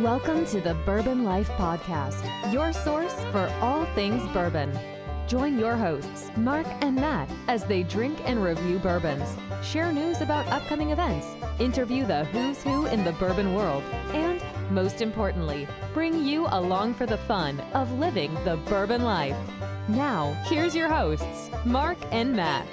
Welcome to the Bourbon Life Podcast, your source for all things bourbon. Join your hosts, Mark and Matt, as they drink and review bourbons, share news about upcoming events, interview the who's who in the bourbon world, and, most importantly, bring you along for the fun of living the bourbon life. Now, here's your hosts, Mark and Matt.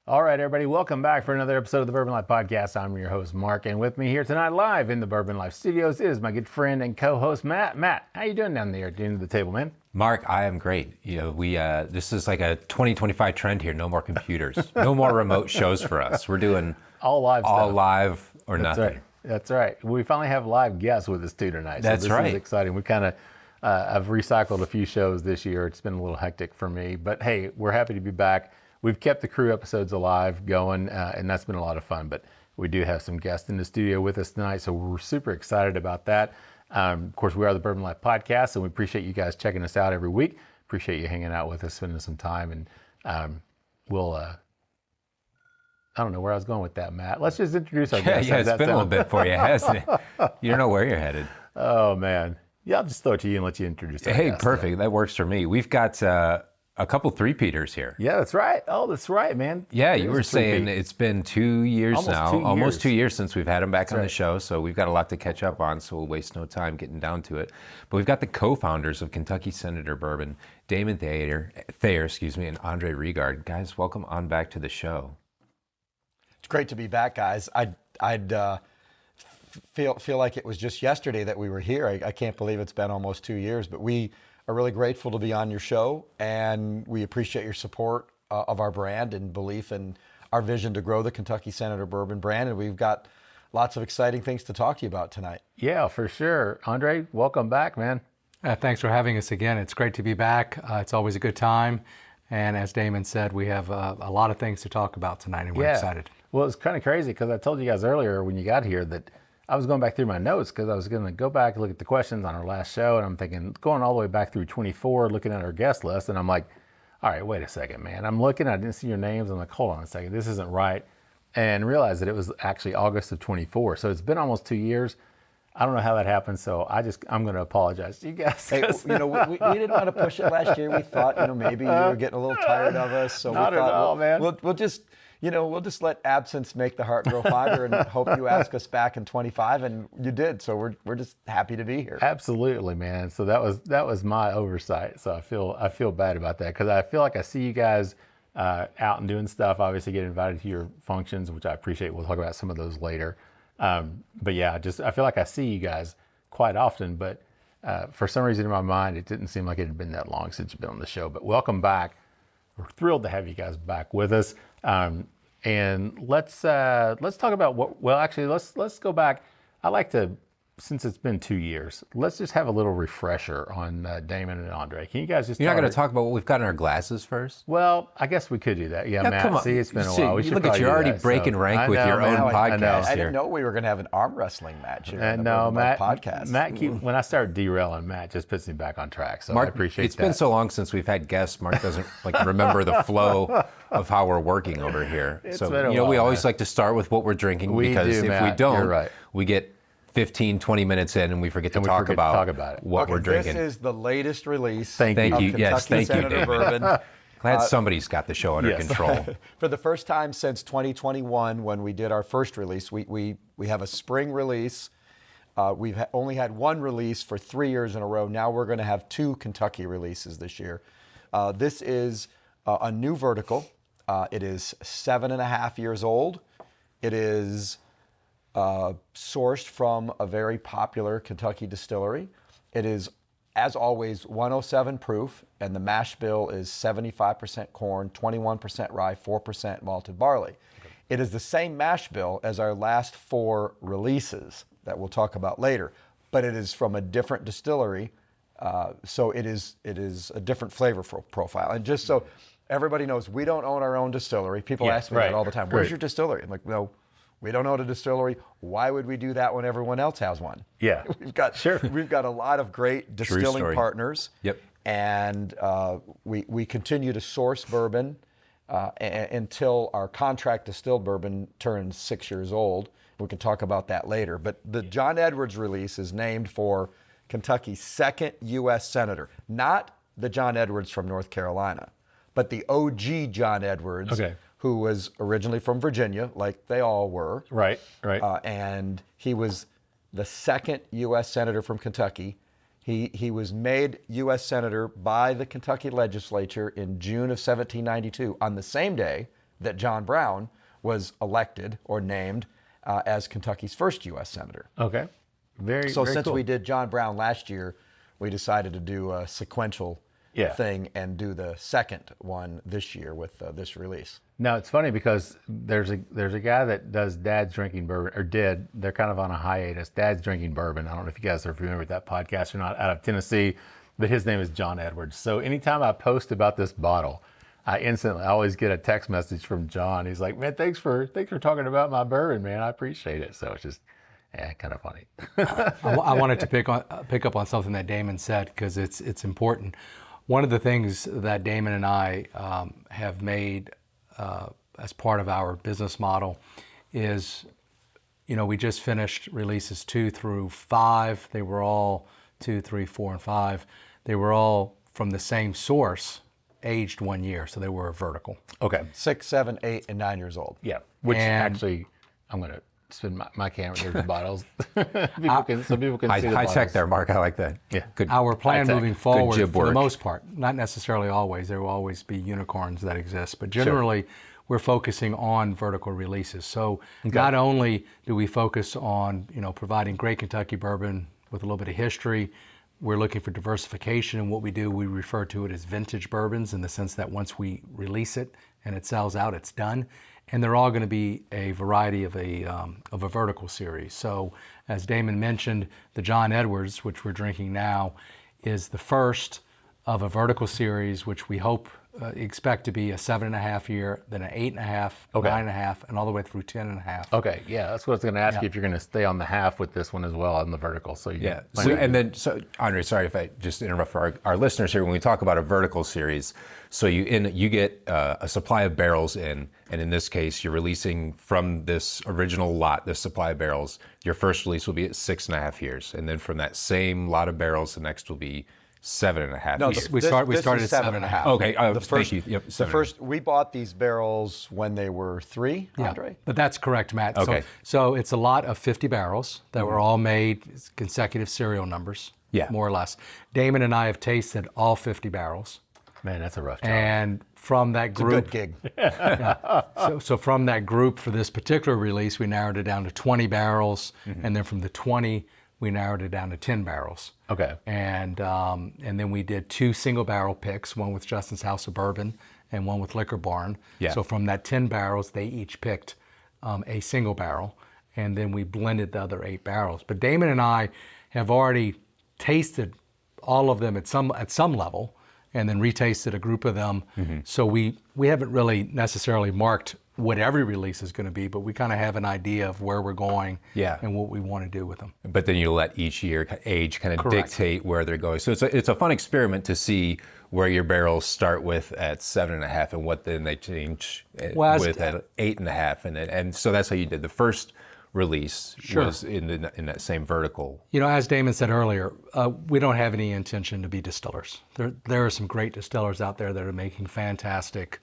All right, everybody, welcome back for another episode of the Bourbon Life Podcast. I'm your host, Mark, and with me here tonight live in the Bourbon Life Studios is my good friend and co-host, Matt. Matt, how you doing down there at the end of the table, man? Mark, I am great. You know, this is like a 2025 trend here. No more computers, no more remote shows for us. We're doing all live or That's nothing. Right. That's right. We finally have live guests with us too tonight. That's this right. Is exciting. We kind of, I've recycled a few shows this year. It's been a little hectic for me, but hey, we're happy to be back. We've kept the crew episodes alive going, and that's been a lot of fun, but we do have some guests in the studio with us tonight, so we're super excited about that. Of course, we are the Bourbon Life Podcast, and we appreciate you guys checking us out every week. Appreciate you hanging out with us, spending some time, and we'll, I don't know where I was going with that, Matt. Let's just introduce our guests. Yeah, it's been a little bit for you, hasn't it? You don't know where you're headed. Oh, man. Yeah, I'll just throw it to you and let you introduce our Hey, guests, perfect. That works for me. We've got a couple three-peaters here. Yeah, that's right. Oh, that's right, man. Yeah, you were saying it's been 2 years almost 2 years since we've had them back on the show, so we've got a lot to catch up on, so we'll waste no time getting down to it. But we've got the co-founders of Kentucky Senator Bourbon, Damon Thayer, and Andre Regard. Guys, welcome on back to the show. It's great to be back, guys. I'd feel like it was just yesterday that we were here. I can't believe it's been almost 2 years, but we are really grateful to be on your show, and we appreciate your support of our brand and belief in our vision to grow the Kentucky Senator Bourbon brand, and we've got lots of exciting things to talk to you about tonight. Yeah, for sure. Andre, welcome back, man. Thanks for having us again. It's great to be back. It's always a good time, and as Damon said, we have a lot of things to talk about tonight, and we're excited. Well, it's kind of crazy because I told you guys earlier when you got here that I was going back through my notes because I was going to go back and look at the questions on our last show, and I'm thinking, going all the way back through 24, looking at our guest list, and I'm like, all right, wait a second, man. I'm looking, I didn't see your names. I'm like, hold on a second, this isn't right. And realized that it was actually August of 24. So it's been almost 2 years. I don't know how that happened, so I'm going to apologize to you guys. Hey, we didn't want to push it last year. We thought, maybe you were getting a little tired of us. So Not we thought, at all, man. We'll just let absence make the heart grow fonder, and hope you ask us back in 25, and you did. So we're just happy to be here. Absolutely, man. So that was my oversight. So I feel bad about that because I feel like I see you guys out and doing stuff. Obviously, get invited to your functions, which I appreciate. We'll talk about some of those later. But yeah, I feel like I see you guys quite often, but for some reason in my mind, it didn't seem like it had been that long since you've been on the show. But welcome back. We're thrilled to have you guys back with us. And let's talk about let's go back. I like to, since it's been 2 years, let's just have a little refresher on Damon and Andre. Can you guys just? You're not going to talk about what we've got in our glasses first? Well, I guess we could do that. Yeah, Matt. Come on. See, it's been a while. We should look at you already breaking rank with your own podcast. I didn't know we were going to have an arm wrestling match here on the no, Bourbon Matt. Life Podcast. Matt, when I start derailing, Matt just puts me back on track. So Mark, I appreciate it's that. been so long since we've had guests. Mark doesn't remember the flow of how we're working over here. It's so been a we while, always man. like to start with what we're drinking We because do, if Matt. we don't, You're right. we get 15, 20 minutes in and we forget to talk about what we're drinking. This is the latest release. Thank you. Of Yes, Kentucky thank you, Senator Damon. Bourbon. Glad somebody's got the show under control. For the first time since 2021, when we did our first release, we have a spring release. We've only had one release for 3 years in a row. Now we're going to have 2 Kentucky releases this year. This is a new vertical. It is 7.5 years old. It is sourced from a very popular Kentucky distillery. It is, as always, 107 proof, and the mash bill is 75% corn, 21% rye, 4% malted barley. Okay. It is the same mash bill as our last 4 releases that we'll talk about later, but it is from a different distillery, so it is a different flavor profile. And just so everybody knows, we don't own our own distillery. People ask me that all the time. Where's your distillery? I'm like, no. We don't own a distillery. Why would we do that when everyone else has one? Yeah, we've got a lot of great distilling partners. Yep. And we continue to source bourbon until our contract distilled bourbon turns 6 years old. We can talk about that later. But the John Edwards release is named for Kentucky's second U.S. Senator, not the John Edwards from North Carolina, but the OG John Edwards, who was originally from Virginia, like they all were. Right. And he was the second U.S. Senator from Kentucky. He was made U.S. Senator by the Kentucky legislature in June of 1792, on the same day that John Brown was elected or named as Kentucky's first U.S. Senator. Okay. Very since cool. we did John Brown last year, we decided to do a sequential thing and do the second one this year with this release. Now it's funny because there's a guy that does Dad's Drinking Bourbon, or did. They're kind of on a hiatus. Dad's Drinking Bourbon. I don't know if you guys are familiar with that podcast or not, out of Tennessee, but his name is John Edwards. So anytime I post about this bottle, I always get a text message from John. He's like, "Man, thanks for talking about my bourbon, man. I appreciate it." So it's just kind of funny. I wanted to pick up on something that Damon said, because it's important. One of the things that Damon and I have made as part of our business model is, we just finished releases 2 through 5. They were all 2, 3, 4, and 5. They were all from the same source, aged 1 year, so they were vertical. Okay. 6, 7, 8, and 9 years old. Yeah. Which actually, I'm going to spin my camera. There's the bottles. people can see the high bottles. tech there, Mark. I like that. Yeah. Good. Our plan moving forward, jib for the work. most part, not necessarily always, there will always be unicorns that exist, but generally we're focusing on vertical releases. So not only do we focus on, providing great Kentucky bourbon with a little bit of history, we're looking for diversification in what we do. We refer to it as vintage bourbons, in the sense that once we release it and it sells out, it's done. And they're all going to be a variety of a vertical series. So as Damon mentioned, the John Edwards, which we're drinking now, is the first of a vertical series, which we expect to be a 7.5 year, then an 8.5, 9.5, and all the way through 10.5. Okay, yeah, that's what I was going to ask you, if you're going to stay on the half with this one as well on the vertical. So Andre, sorry if I just interrupt for our listeners here. When we talk about a vertical series, so you get a supply of barrels in, and in this case, you're releasing from this original lot, this supply of barrels. Your first release will be at 6.5 years, and then from that same lot of barrels, the next will be 7.5 years. We started at 7.5. Okay, thank you. Yep, the first, we bought these barrels when they were 3, Andre? But that's correct, Matt. Okay. So it's a lot of 50 barrels that were all made consecutive serial numbers, more or less. Damon and I have tasted all 50 barrels. Man, that's a rough job. And from that group, It's a good gig. So from that group for this particular release, we narrowed it down to 20 barrels, and then from the 20, we narrowed it down to 10 barrels. Okay. And then we did 2 single barrel picks, one with Justin's House of Bourbon and one with Liquor Barn. Yeah. So from that 10 barrels, they each picked a single barrel, and then we blended the other 8 barrels. But Damon and I have already tasted all of them at some level, and then retasted a group of them. So we haven't really necessarily marked what every release is going to be, but we kind of have an idea of where we're going and what we want to do with them. But then you let each year age kind of dictate where they're going. So it's a fun experiment to see where your barrels start with at 7.5 and what then they change with at 8.5, and so that's how you did the first release. Was in that same vertical. As Damon said earlier, we don't have any intention to be distillers. There are some great distillers out there that are making fantastic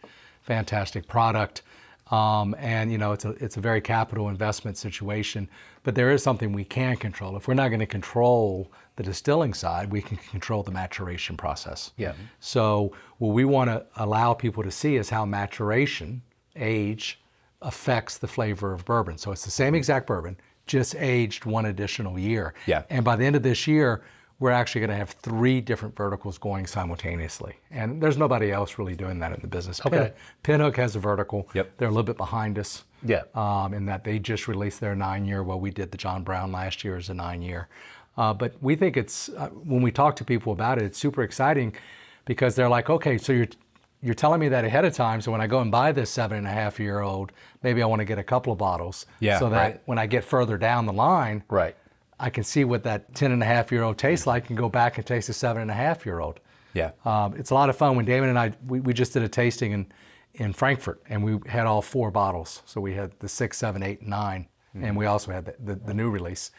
product. And it's a very capital investment situation, but there is something we can control. If we're not going to control the distilling side, we can control the maturation process. Yeah. So what we want to allow people to see is how maturation, age, affects the flavor of bourbon. So it's the same exact bourbon, just aged 1 additional year. Yeah. And by the end of this year, we're actually going to have 3 different verticals going simultaneously. And there's nobody else really doing that in the business. Okay. Pinhook has a vertical. Yep. They're a little bit behind us. Yeah. In that they just released their 9-year, while we did the John Brown last year as a 9-year. But we think it's, when we talk to people about it, it's super exciting, because they're like, okay, so you're telling me that ahead of time, so when I go and buy this 7.5-year-old, maybe I want to get a couple of bottles. So that when I get further down the line, I can see what that 10.5-year-old tastes like and go back and taste a 7.5-year-old. Yeah. It's a lot of fun. When Damon and I, we just did a tasting in Frankfurt, and we had all 4 bottles. So we had the 6, 7, 8, and 9, and we also had the new release.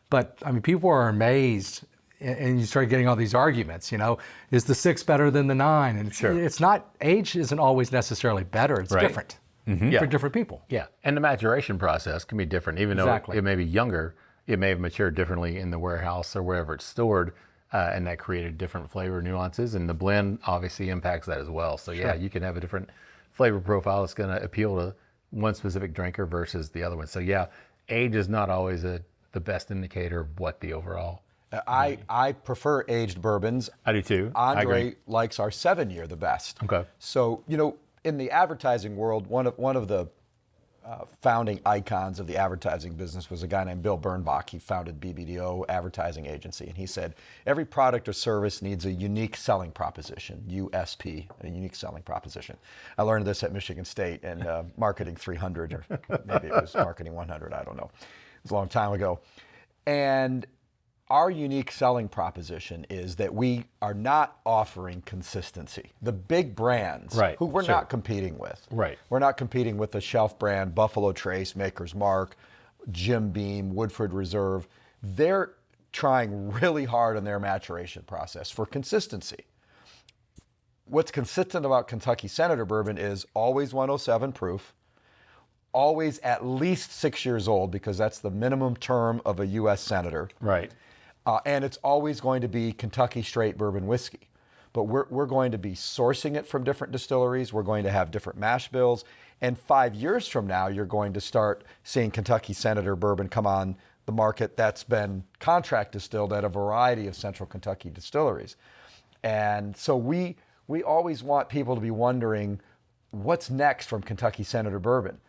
But I mean, people are amazed, and you start getting all these arguments. Is the 6 better than the 9? And it's not. Age isn't always necessarily better. It's different for different people. Yeah, and the maturation process can be different, even though it may be younger. It may have matured differently in the warehouse or wherever it's stored, and that created different flavor nuances. And the blend obviously impacts that as well. So yeah, you can have a different flavor profile that's going to appeal to one specific drinker versus the other one. So yeah, age is not always the best indicator of what the overall. I prefer aged bourbons. I do too. Andre likes our 7-year the best. Okay. So in the advertising world, one of the founding icons of the advertising business was a guy named Bill Bernbach. He founded BBDO Advertising Agency, and he said every product or service needs a unique selling proposition, USP, a unique selling proposition. I learned this at Michigan State and Marketing 300, or maybe it was Marketing 100, I don't know. It was a long time ago. And our unique selling proposition is that we are not offering consistency. The big brands, who we're not competing with. We're not competing with the shelf brand, Buffalo Trace, Maker's Mark, Jim Beam, Woodford Reserve. They're trying really hard in their maturation process for consistency. What's consistent about Kentucky Senator Bourbon is always 107 proof, always at least 6 years old, because that's the minimum term of a U.S. Senator. And it's always going to be Kentucky straight bourbon whiskey. But we're going to be sourcing it from different distilleries. We're going to have different mash bills. And 5 years from now, you're going to start seeing Kentucky Senator Bourbon come on the market that's been contract distilled at a variety of central Kentucky distilleries. And so we always want people to be wondering, what's next from Kentucky Senator Bourbon?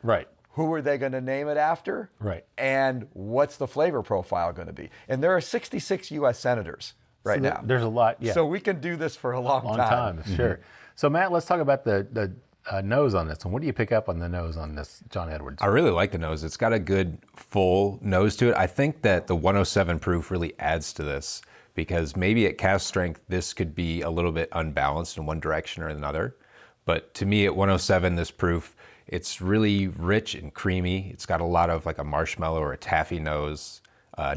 Who are they going to name it after? And what's the flavor profile going to be? And there are 66 U.S. senators now. There's a lot, So we can do this for a long time. Sure. So Matt, let's talk about the nose on this one. What do you pick up on the nose on this John Edwards? I really like the nose. It's got a good full nose to it. I think that the 107 proof really adds to this, because maybe at cask strength, this could be a little bit unbalanced in one direction or another. But to me, at 107, this proof, it's really rich and creamy. It's got a lot of like a marshmallow or a taffy nose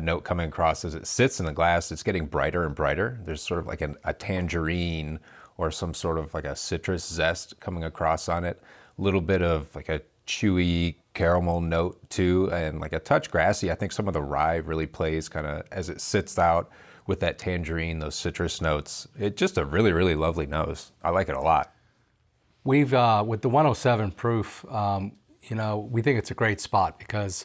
note coming across as it sits in the glass. It's getting brighter and brighter. There's sort of like a tangerine or some sort of like a citrus zest coming across on it. A little bit of like a chewy caramel note too, and like a touch grassy. I think some of the rye really plays kind of as it sits out with that tangerine, those citrus notes. It's just a really, really lovely nose. I like it a lot. We've, with the 107 proof, we think it's a great spot because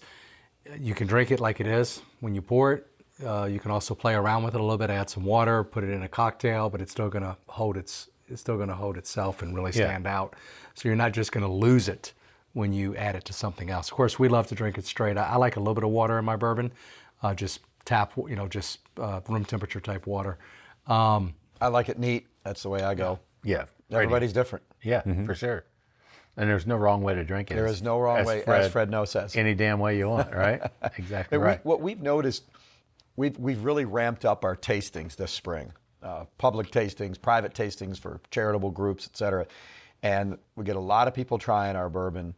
you can drink it like it is when you pour it. You can also play around with it a little bit, add some water, put it in a cocktail, but it's still going to hold itself and really stand out. So you're not just going to lose it when you add it to something else. Of course, we love to drink it straight. I like a little bit of water in my bourbon, just tap, room temperature type water. I like it neat. That's the way I go. Yeah. Everybody's different. Yeah, for sure. And there's no wrong way to drink it. There is no wrong way, as Fred No says. Any damn way you want, right? Exactly right. What we've noticed, we've really ramped up our tastings this spring. Public tastings, private tastings for charitable groups, et cetera. And we get a lot of people trying our bourbon,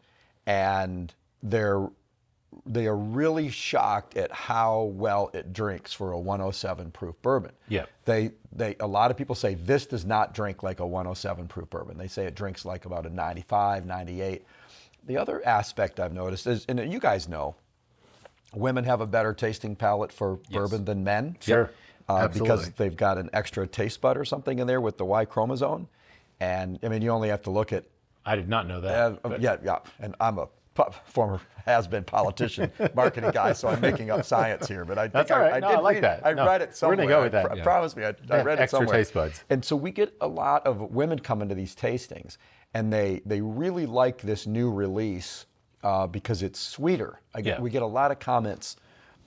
and they are really shocked at how well it drinks for a 107 proof bourbon. Yeah. A lot of people say this does not drink like a 107 proof bourbon. They say it drinks like about a 95, 98. The other aspect I've noticed is, and you guys know, women have a better tasting palate for bourbon than men. Sure. Because they've got an extra taste bud or something in there with the Y chromosome. And I mean, you only have to look at. I did not know that. Yeah. And I'm a former has-been politician, marketing guy, so I'm making up science here. But I think That's all right. I like that. I read it somewhere. We're going to go with that. Promise me, I read it somewhere. Extra taste buds. And so we get a lot of women coming to these tastings, and they really like this new release because it's sweeter. We get a lot of comments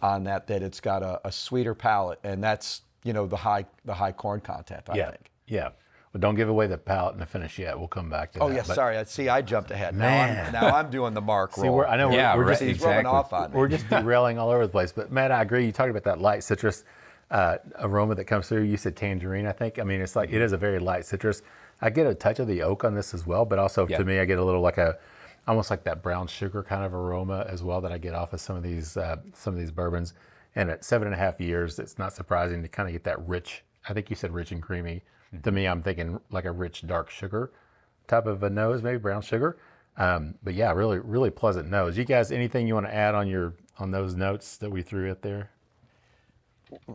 on that it's got a sweeter palate, and that's the high corn content. I think. Yeah. But don't give away the palate and the finish yet. We'll come back to that. Oh, yeah, sorry. I jumped ahead. Now I'm doing the Mark roll. We're just rubbing off on me. We're just derailing all over the place. But, Matt, I agree. You talked about that light citrus aroma that comes through. You said tangerine, I think. I mean, it's like it is a very light citrus. I get a touch of the oak on this as well, but also to me, I get a little almost like that brown sugar kind of aroma as well that I get off of some of these bourbons. And at 7.5 years, it's not surprising to kind of get that rich. I think you said rich and creamy. Mm-hmm. To me, I'm thinking like a rich dark sugar type of a nose, maybe brown sugar. But yeah, really, really pleasant nose. You guys, anything you want to add on those notes that we threw out there?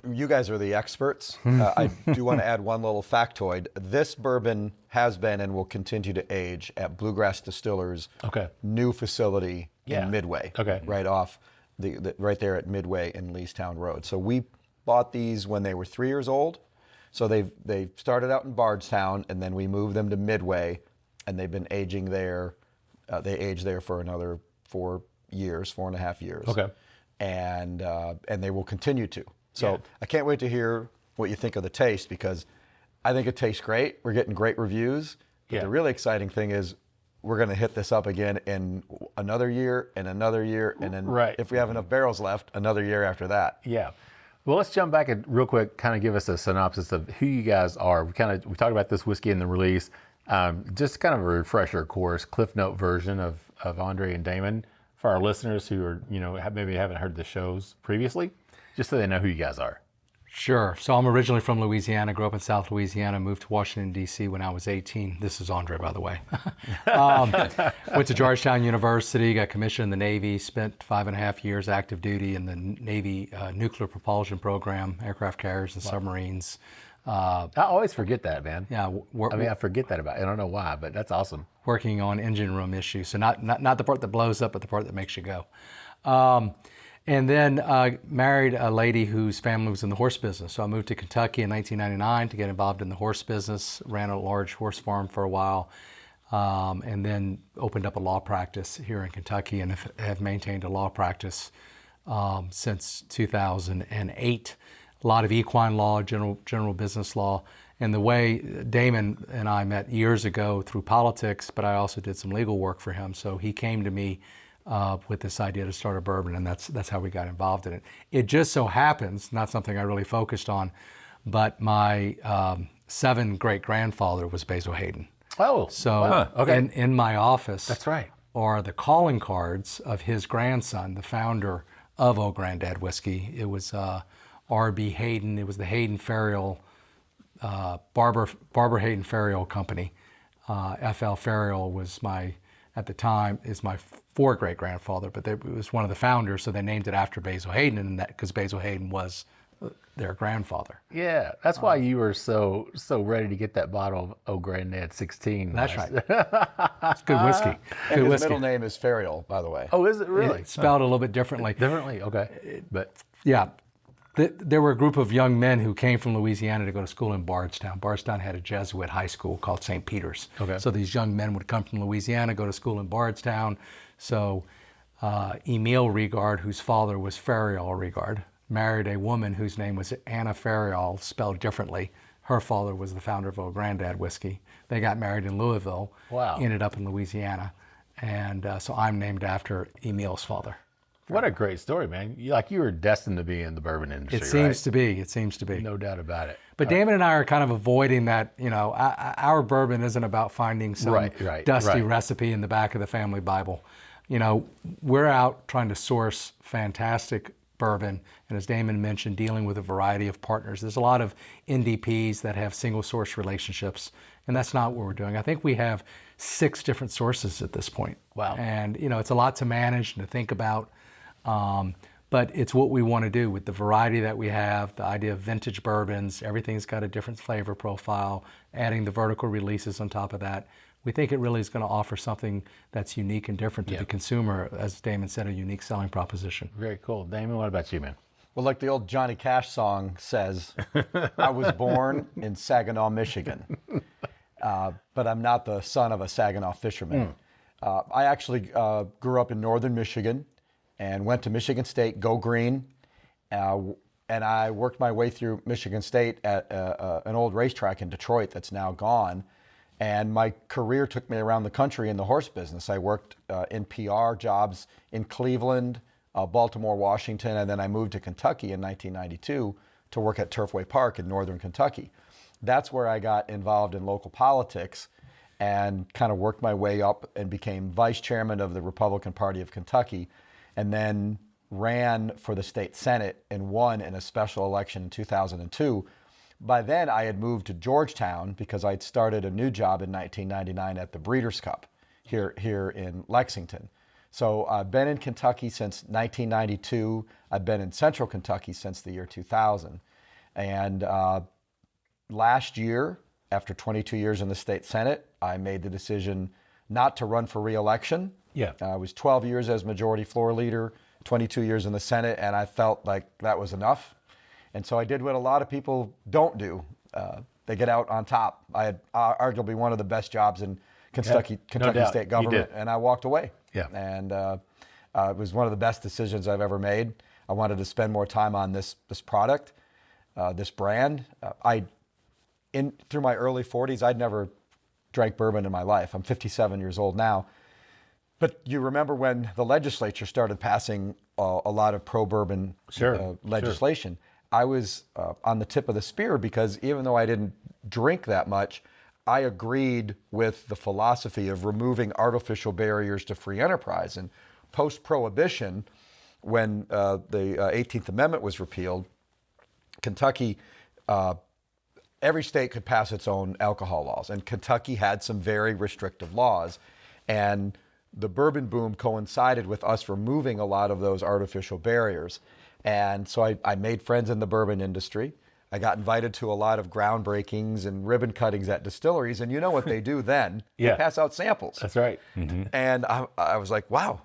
You guys are the experts. I do want to add one little factoid. This bourbon has been and will continue to age at Bluegrass Distillers' new facility in Midway, right off right there at Midway in Leestown Road. So we bought these when they were 3 years old. So they started out in Bardstown, and then we moved them to Midway, and they've been aging there. They aged there for another 4.5 years. Okay. And they will continue to. So I can't wait to hear what you think of the taste, because I think it tastes great. We're getting great reviews. But the really exciting thing is we're going to hit this up again in another year and another year. And then if we have enough barrels left, another year after that. Yeah. Well, let's jump back and real quick, kind of give us a synopsis of who you guys are. We talked about this whiskey in the release. Just kind of a refresher course, Cliff Note version of Andre and Damon for our listeners who are, maybe haven't heard the shows previously, just so they know who you guys are. Sure. So I'm originally from Louisiana, grew up in South Louisiana, moved to Washington, D.C. when I was 18. This is Andre, by the way. Went to Georgetown University, got commissioned in the Navy, spent 5.5 years active duty in the Navy nuclear propulsion program, aircraft carriers and submarines. I always forget that, man. Yeah. I forget that about it. I don't know why, but that's awesome. Working on engine room issues. So not the part that blows up, but the part that makes you go. And then married a lady whose family was in the horse business. So I moved to Kentucky in 1999 to get involved in the horse business, ran a large horse farm for a while, and then opened up a law practice here in Kentucky, and have maintained a law practice since 2008. A lot of equine law, general business law. And the way Damon and I met years ago through politics, but I also did some legal work for him. So he came to me with this idea to start a bourbon, and that's how we got involved in it. It just so happens, not something I really focused on, but my 7th great-grandfather was Basil Hayden. Oh, so wow. Okay. In my office, that's right, are the calling cards of his grandson, the founder of O Granddad Whiskey. It was R.B. Hayden. It was the Hayden Ferriol, Barbara Hayden Ferriol Company. F.L. Ferriol was at the time, is my 4th great-grandfather, but it was one of the founders, so they named it after Basil Hayden, and that because Basil Hayden was their grandfather. Yeah, that's why you were so ready to get that bottle of Oh Granddad 16. That's right. It's good whiskey. And his middle name is Ferriol, by the way. Oh, is it really? It's spelled a little bit differently. Differently, okay. But yeah. There were a group of young men who came from Louisiana to go to school in Bardstown. Bardstown had a Jesuit high school called St. Peter's. Okay. So these young men would come from Louisiana, go to school in Bardstown. So Emile Regard, whose father was Ferriol Regard, married a woman whose name was Anna Ferriol, spelled differently. Her father was the founder of O Granddad Whiskey. They got married in Louisville. Wow. Ended up in Louisiana. And so I'm named after Emile's father. What a great story, man. You were destined to be in the bourbon industry, It seems to be. It seems to be. No doubt about it. But Damon and I are kind of avoiding that, our bourbon isn't about finding some dusty recipe in the back of the family Bible. We're out trying to source fantastic bourbon, and as Damon mentioned, dealing with a variety of partners. There's a lot of NDPs that have single source relationships, and that's not what we're doing. I think we have 6 different sources at this point. Wow. And, it's a lot to manage and to think about. But it's what we want to do with the variety that we have, the idea of vintage bourbons. Everything's got a different flavor profile, adding the vertical releases on top of that. We think it really is going to offer something that's unique and different to the consumer, as Damon said, a unique selling proposition. Very cool. Damon, what about you, man? Well, like the old Johnny Cash song says, I was born in Saginaw, Michigan, but I'm not the son of a Saginaw fisherman. I actually grew up in northern Michigan and went to Michigan State, go green, and I worked my way through Michigan State at an old racetrack in Detroit that's now gone. And my career took me around the country in the horse business. I worked in PR jobs in Cleveland, Baltimore, Washington, and then I moved to Kentucky in 1992 to work at Turfway Park in northern Kentucky. that's where I got involved in local politics and kind of worked my way up and became vice chairman of the Republican Party of Kentucky, and then ran for the state Senate and won in a special election in 2002. By then, I had moved to Georgetown because I'd started a new job in 1999 at the Breeders' Cup here in Lexington. So I've been in Kentucky since 1992. I've been in Central Kentucky since the year 2000. And last year, after 22 years in the state Senate, I made the decision not to run for re-election. Yeah. I was 12 years as majority floor leader, 22 years in the Senate, and I felt like that was enough. And so I did what a lot of people don't do. They get out on top. I had arguably one of the best jobs in Kentucky state government, and I walked away. Yeah. And it was one of the best decisions I've ever made. I wanted to spend more time on this product, this brand. Through my early 40s, I'd never drank bourbon in my life. I'm 57 years old now. But you remember when the legislature started passing a lot of pro-bourbon legislation. Sure. I was on the tip of the spear because even though I didn't drink that much, I agreed with the philosophy of removing artificial barriers to free enterprise. And post-Prohibition, when the 18th Amendment was repealed, Kentucky, every state could pass its own alcohol laws. And Kentucky had some very restrictive laws. And the bourbon boom coincided with us removing a lot of those artificial barriers. And so I made friends in the bourbon industry. I got invited to a lot of groundbreakings and ribbon cuttings at distilleries. And you know what they do then? Yeah. They pass out samples. That's right. Mm-hmm. And I was like, wow,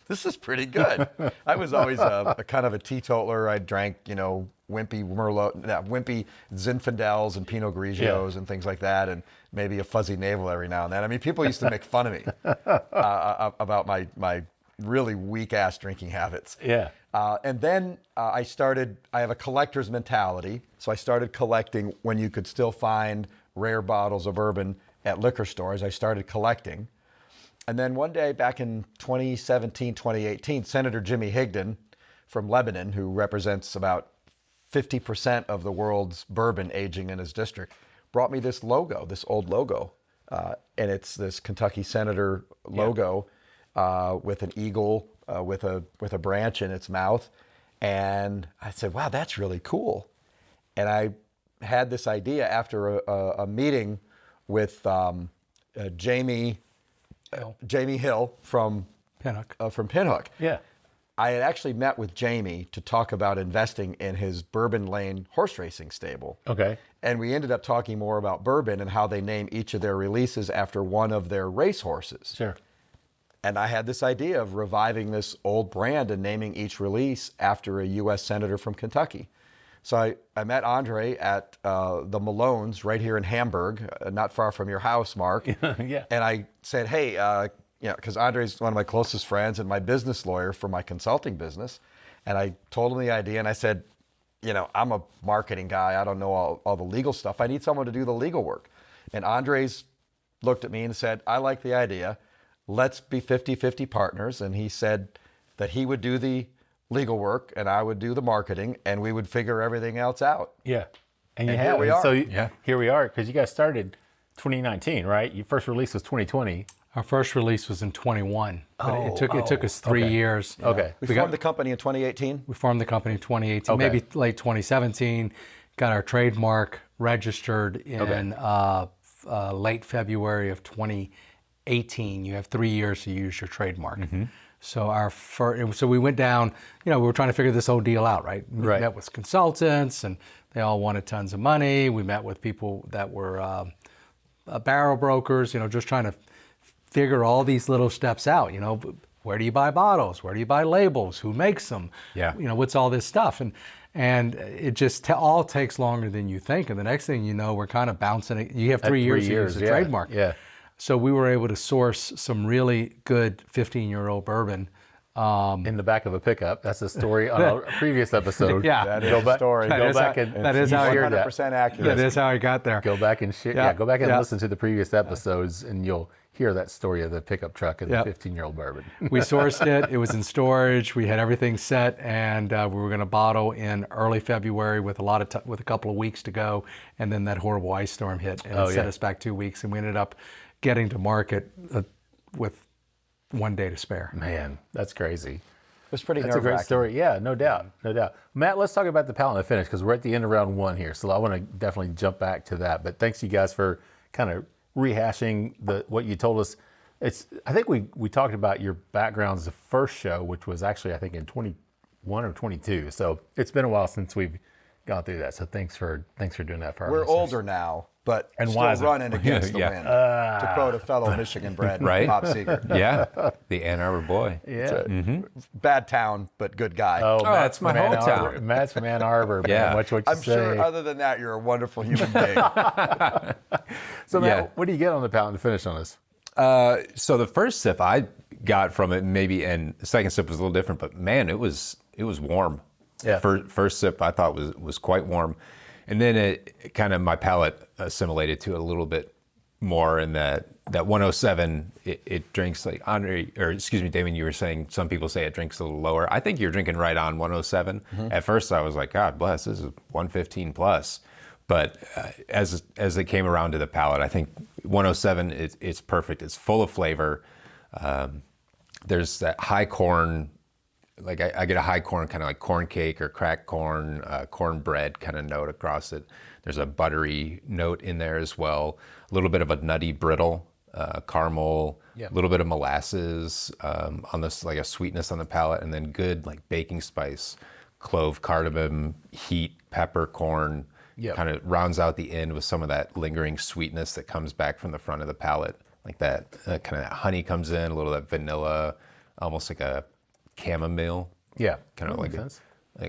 this is pretty good. I was always a kind of a teetotaler. I drank, wimpy Merlot, wimpy Zinfandels and Pinot Grigios and things like that, and maybe a fuzzy navel every now and then. I mean, people used to make fun of me about my really weak-ass drinking habits. Yeah. And then I have a collector's mentality, so I started collecting when you could still find rare bottles of bourbon at liquor stores. I started collecting. And then one day back in 2017, 2018, Senator Jimmy Higdon from Lebanon, who represents about 50% of the world's bourbon aging in his district, brought me this logo, this old logo. And it's this Kentucky Senator logo with an eagle with a branch in its mouth. And I said, wow, that's really cool. And I had this idea after a meeting with Jamie Hill from Pinhook. Yeah. I had actually met with Jamie to talk about investing in his Bourbon Lane horse racing stable. Okay. And we ended up talking more about bourbon and how they name each of their releases after one of their race horses. Sure. And I had this idea of reviving this old brand and naming each release after a U.S. Senator from Kentucky. So I met Andre at the Malone's right here in Hamburg, not far from your house, Mark. Yeah. And I said, hey, because Andre's one of my closest friends and my business lawyer for my consulting business. And I told him the idea and I said, I'm a marketing guy. I don't know all the legal stuff. I need someone to do the legal work. And Andre's looked at me and said, I like the idea. Let's be 50-50 partners. And he said that he would do the legal work and I would do the marketing and we would figure everything else out. Yeah. And here we are. So here we are, because you guys started 2019, right? Your first release was 2020. Our first release was in 21. But it took us 3 years. Okay. We formed the company in 2018. We formed the company in 2018, Okay. maybe late 2017. Got our trademark registered in late February of 2018. You have 3 years to use your trademark. Mm-hmm. So so we went down, we were trying to figure this whole deal out, right? We met with consultants and they all wanted tons of money. We met with people that were barrel brokers, just trying to figure all these little steps out, where do you buy bottles? Where do you buy labels? Who makes them? Yeah. What's all this stuff? And it just all takes longer than you think. And the next thing you know, we're kind of bouncing it. You have 3 years to use the trademark. Yeah. So we were able to source some really good 15-year-old bourbon. In the back of a pickup. That's a story on a previous episode. Yeah. That is a story. Go back and that is how 100% accurate. That is how I got there. Go back and share. Yeah. Go back and listen to the previous episodes, and you'll hear that story of the pickup truck and the 15-year-old bourbon. We sourced it. It was in storage. We had everything set, and we were going to bottle in early February with with a couple of weeks to go, and then that horrible ice storm hit and it set us back 2 weeks, and we ended up getting to market with 1 day to spare. Man, that's crazy. It was pretty nerve-wracking. That's a great story. Yeah, no doubt, no doubt. Matt, let's talk about the palate and the finish because we're at the end of round 1 here, so I want to definitely jump back to that. But thanks you guys for kind of rehashing what you told us. I think we talked about your backgrounds the first show, which was actually I think in 21 or 22. So it's been a while since we've gone through that. So thanks for doing that for our listeners. We're older now, but still running against the wind. To quote a fellow Michigan-bred Bob Seger. Yeah, the Ann Arbor boy. Yeah. Bad town, but good guy. Oh, that's my hometown. Matt's from Ann Arbor. Man. Yeah. Watch what you I'm say. sure other than that, you're a wonderful human being. So Matt, what do you get on the palate and finish on this? So the first sip I got from it, maybe, and the second sip was a little different, but man, it was warm. Yeah. First sip I thought was quite warm, and then it kind of my palate assimilated to it a little bit more. In that 107, it drinks like Damon, you were saying some people say it drinks a little lower. I think you're drinking right on 107. At first I was like, God bless, this is 115 plus. But as it came around to the palate, I think 107, it's perfect. It's full of flavor. There's that high corn, like I get a high corn, kind of like corn cake or cracked corn, cornbread kind of note across it. There's a buttery note in there as well. A little bit of a nutty brittle, caramel, a little bit of molasses on this, like a sweetness on the palate, and then good like baking spice, clove, cardamom, heat, peppercorn. Kind of rounds out the end with some of that lingering sweetness that comes back from the front of the palate. Like that kind of honey comes in, a little of that vanilla, almost like a chamomile. Yeah. Kind of like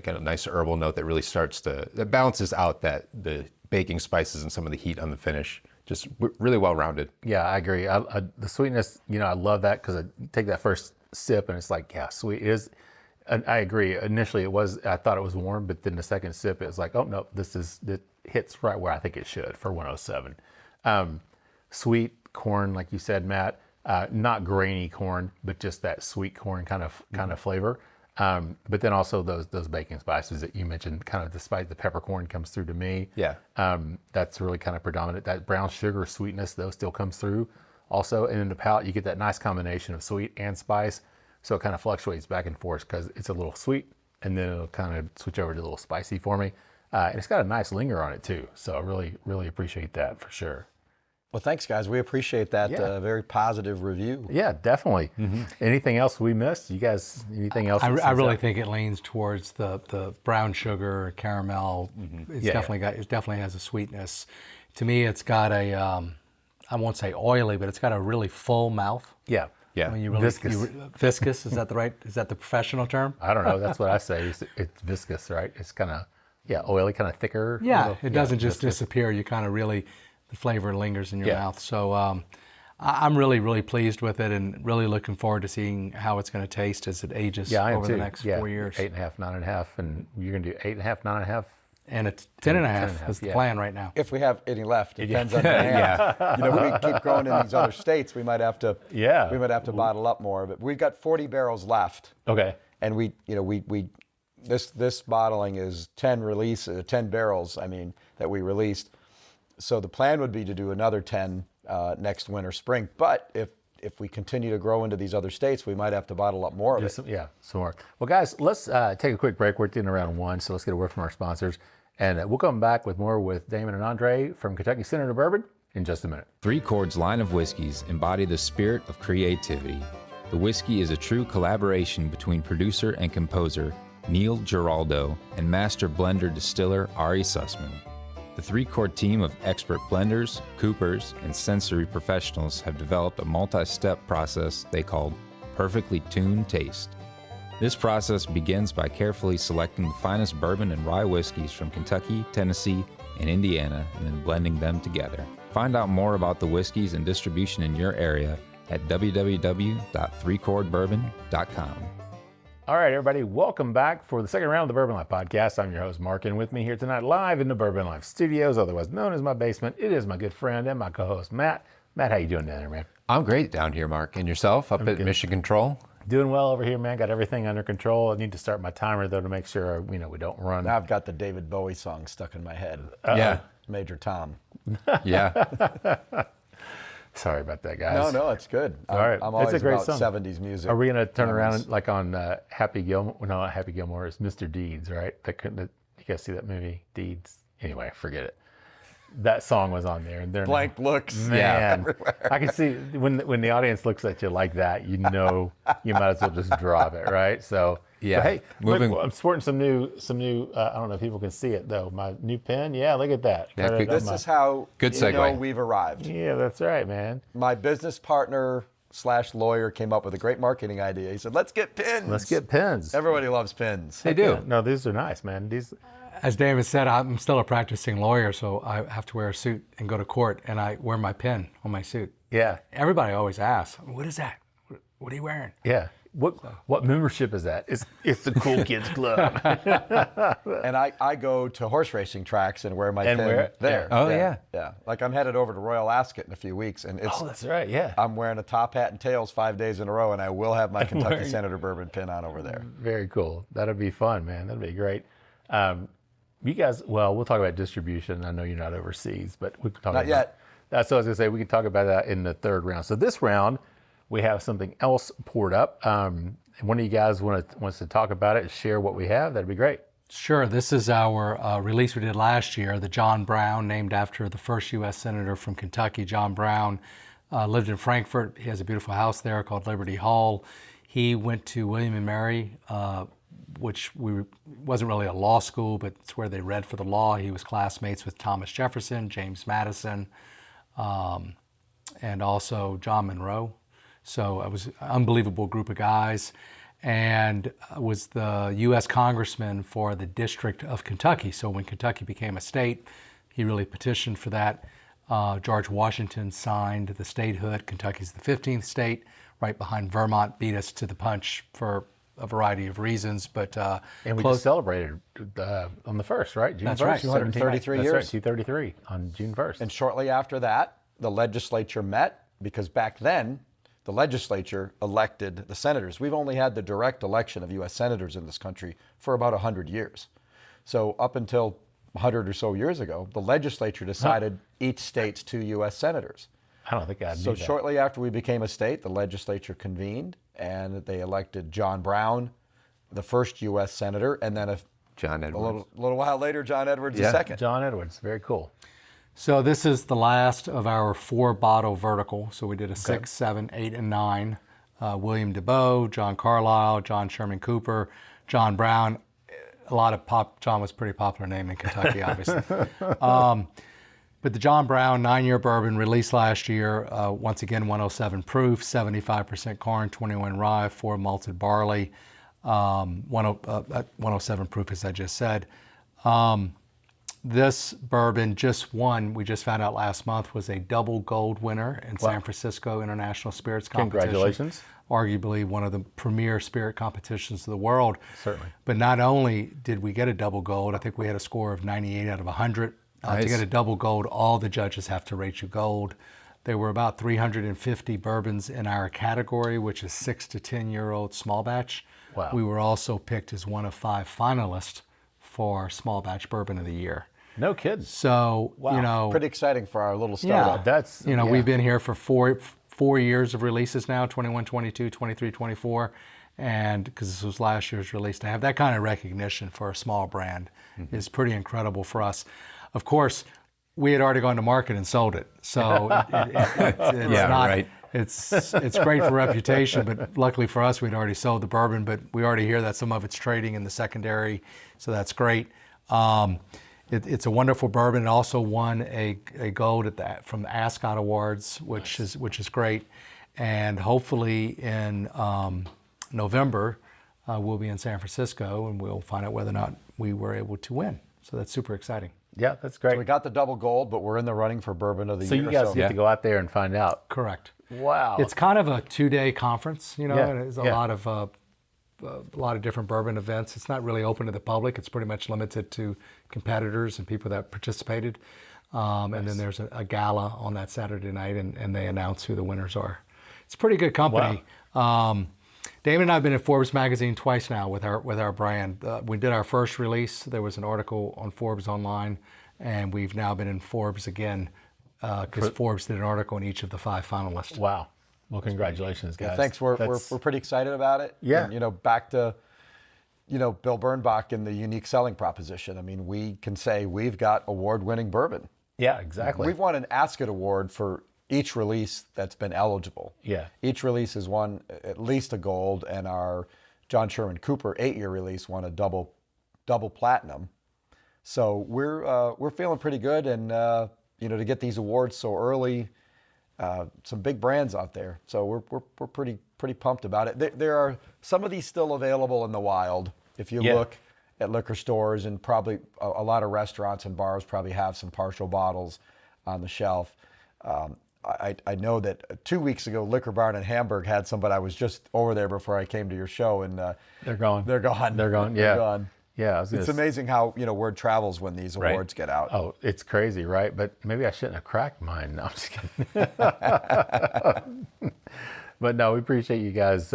a nice herbal note that really that balances out the baking spices and some of the heat on the finish. Just really well rounded. Yeah, I agree. The sweetness, I love that because I take that first sip and it's like, yeah, sweet. It is. And I agree. Initially, I thought it was warm, but then the second sip, it was like, oh no, it hits right where I think it should for 107. Sweet corn, like you said, Matt, not grainy corn, but just that sweet corn kind of flavor. But then also those baking spices that you mentioned, kind of the peppercorn comes through to me. Yeah. That's really kind of predominant. That brown sugar sweetness though still comes through also. And in the palate, you get that nice combination of sweet and spice. So it kind of fluctuates back and forth because it's a little sweet and then it'll kind of switch over to a little spicy for me. And it's got a nice linger on it too. So I really, really appreciate that for sure. Well, thanks guys. We appreciate that very positive review. Yeah, definitely. Anything else we missed? You guys, anything else? I really think it leans towards the brown sugar, caramel. It definitely has a sweetness. To me, it's got I won't say oily, but it's got a really full mouth. Yeah. Yeah. When viscous. Viscous, is that the professional term? I don't know. That's what I say. It's viscous, right? It's kind of, oily, kind of thicker. Yeah, it doesn't just disappear. You kind of really, the flavor lingers in your mouth. So I'm really, really pleased with it and really looking forward to seeing how it's going to taste as it ages over the next 4 years. 8.5, 9.5, and you're going to do 8.5, 9.5. And it's 10.5 is the plan right now. If we have any left, it depends on the hand. If we keep growing in these other states, we might have to bottle up more of it. We've got 40 barrels left. Okay. And this bottling is 10 barrels. That we released. So the plan would be to do another 10 next winter, spring. But if we continue to grow into these other states, we might have to bottle up more of it. Some more. Well, guys, let's take a quick break. We're at the end of round 1, so let's get a word from our sponsors. And we'll come back with more with Damon and Andre from Kentucky Senator Bourbon in just a minute. Three Chord's line of whiskeys embody the spirit of creativity. The whiskey is a true collaboration between producer and composer Neil Giraldo and master blender distiller Ari Sussman. The Three Chord team of expert blenders, coopers, and sensory professionals have developed a multi-step process they call Perfectly Tuned Taste. This process begins by carefully selecting the finest bourbon and rye whiskeys from Kentucky, Tennessee, and Indiana, and then blending them together. Find out more about the whiskeys and distribution in your area at www.threechordbourbon.com. All right, everybody, welcome back for the second round of the Bourbon Life Podcast. I'm your host, Mark, and with me here tonight live in the Bourbon Life Studios, otherwise known as my basement, it is my good friend and my co-host, Matt. Matt, how you doing down there, man? I'm great down here, Mark. And yourself up at Mission Control? Doing well over here, man. Got everything under control. I need to start my timer, though, to make sure, we don't run. Now I've got the David Bowie song stuck in my head. Yeah. Major Tom. Yeah. Sorry about that, guys. No, it's good. All right. I'm always it's a great about song. 70s music. Are we going to turn around like on Happy Gilmore? No, not Happy Gilmore. It's Mr. Deeds, right? You guys see that movie, Deeds? Anyway, forget it. That song was on there. And they're Blank looks. Man, I can see when the audience looks at you like that, you might as well just drop it, right? So, yeah. Hey, Moving. Look, I'm sporting some new. I don't know if people can see it though. My new pen. Yeah, look at that. Yeah, This is how Good segue. we've arrived. Yeah, that's right, man. My business partner / lawyer came up with a great marketing idea. He said, "Let's get pins. Let's get pens. Everybody loves pins." They do. Yeah, no, these are nice, man. These. As Damon said, I'm still a practicing lawyer, so I have to wear a suit and go to court, and I wear my pin on my suit. Yeah. Everybody always asks, "What is that? What are you wearing?" Yeah. What membership is that? It's the Cool Kids Club. And I go to horse racing tracks and wear my pin wear there. Oh, yeah. Yeah. Like I'm headed over to Royal Ascot in a few weeks, and it's. Oh, that's right. Yeah. I'm wearing a top hat and tails 5 days in a row, and I will have my Kentucky Senator Bourbon pin on over there. Very cool. That'll be fun, man. That'll be great. You guys, we'll talk about distribution. I know you're not overseas, but we can talk Not about yet. That's what I was going to say. We can talk about that in the third round. So this round, we have something else poured up. One of you guys wants to talk about it, share what we have. That'd be great. Sure. This is our release we did last year, the John Brown, named after the first U.S. Senator from Kentucky. John Brown lived in Frankfort. He has a beautiful house there called Liberty Hall. He went to William and Mary, which wasn't really a law school, but it's where they read for the law. He was classmates with Thomas Jefferson, James Madison, and also John Monroe. So it was an unbelievable group of guys, and was the U.S. Congressman for the District of Kentucky. So when Kentucky became a state, he really petitioned for that. George Washington signed the statehood. Kentucky's the 15th state, right behind Vermont, beat us to the punch for a variety of reasons, but and we just celebrated on the 1st, right? June That's 1st, right. 233 That's years. right, 233 on June 1st. And shortly after that, the legislature met, because back then, the legislature elected the senators. We've only had the direct election of U.S. senators in this country for about 100 years. So up until 100 or so years ago, the legislature decided each state's 2 U.S. senators. I don't think I knew So that. shortly after we became a state, the legislature convened, and they elected John Brown, the first U.S. senator, and then John Edwards. a little while later, John Edwards the Yeah. second. John Edwards, very cool. So this is the last of our 4-bottle vertical. So we did a 6, 7, 8, and 9. William DeBow, John Carlisle, John Sherman Cooper, John Brown. A lot of John was a pretty popular name in Kentucky, obviously. But the John Brown 9-year bourbon released last year, once again 107 proof, 75% corn, 21 rye, 4 malted barley, 107 proof, as I just said. This bourbon we just found out last month, was a double gold winner in San Francisco International Spirits Competition. Congratulations. Arguably one of the premier spirit competitions of the world. Certainly. But not only did we get a double gold, I think we had a score of 98 out of 100. Nice. To get a double gold, all the judges have to rate you gold. There were about 350 bourbons in our category, which is 6 to 10-year-old small batch. Wow. We were also picked as one of 5 finalists for small batch bourbon of the year. No kidding. So, Pretty exciting for our little startup. That's we've been here for four years of releases now, 21, 22, 23, 24. And because this was last year's release, to have that kind of recognition for a small brand is pretty incredible for us. Of course, we had already gone to market and sold it. So it's great for reputation, but luckily for us, we'd already sold the bourbon, but we already hear that some of it's trading in the secondary. So that's great. It's a wonderful bourbon. It also won a gold from the Ascot Awards, which is great. And hopefully in November, we'll be in San Francisco, and we'll find out whether or not we were able to win. So that's super exciting. Yeah, that's great. So we got the double gold, but we're in the running for bourbon of the So year. you guys get to go out there and find out. Correct. Wow. It's kind of a 2-day conference, and there's a lot of different bourbon events. It's not really open to the public. It's pretty much limited to competitors and people that participated. And then there's a gala on that Saturday night, and they announce who the winners are. It's a pretty good company. Wow. Damon and I have been in Forbes magazine twice now with our brand. We did our first release. There was an article on Forbes online, and we've now been in Forbes again because Forbes did an article on each of the 5 finalists. Wow. Well, congratulations, guys. Yeah, thanks. We're pretty excited about it. Yeah. And, back to, Bill Bernbach and the unique selling proposition. I mean, we can say we've got award-winning bourbon. Yeah, exactly. We've won an Ascot Award for each release that's been eligible. Yeah. Each release has won at least a gold, and our John Sherman Cooper 8-year release won a double platinum. So we're feeling pretty good, and to get these awards so early, some big brands out there. So we're pretty pumped about it. There are some of these still available in the wild. If you look at liquor stores, and probably a lot of restaurants and bars probably have some partial bottles on the shelf. I know that 2 weeks ago, Liquor Barn in Hamburg had some, but I was just over there before I came to your show, and they're gone. They're gone. They're gone. Yeah. They're gone. Yeah. It's amazing how word travels when these awards get out. Oh, it's crazy, right? But maybe I shouldn't have cracked mine. No, I'm just kidding. But no, we appreciate you guys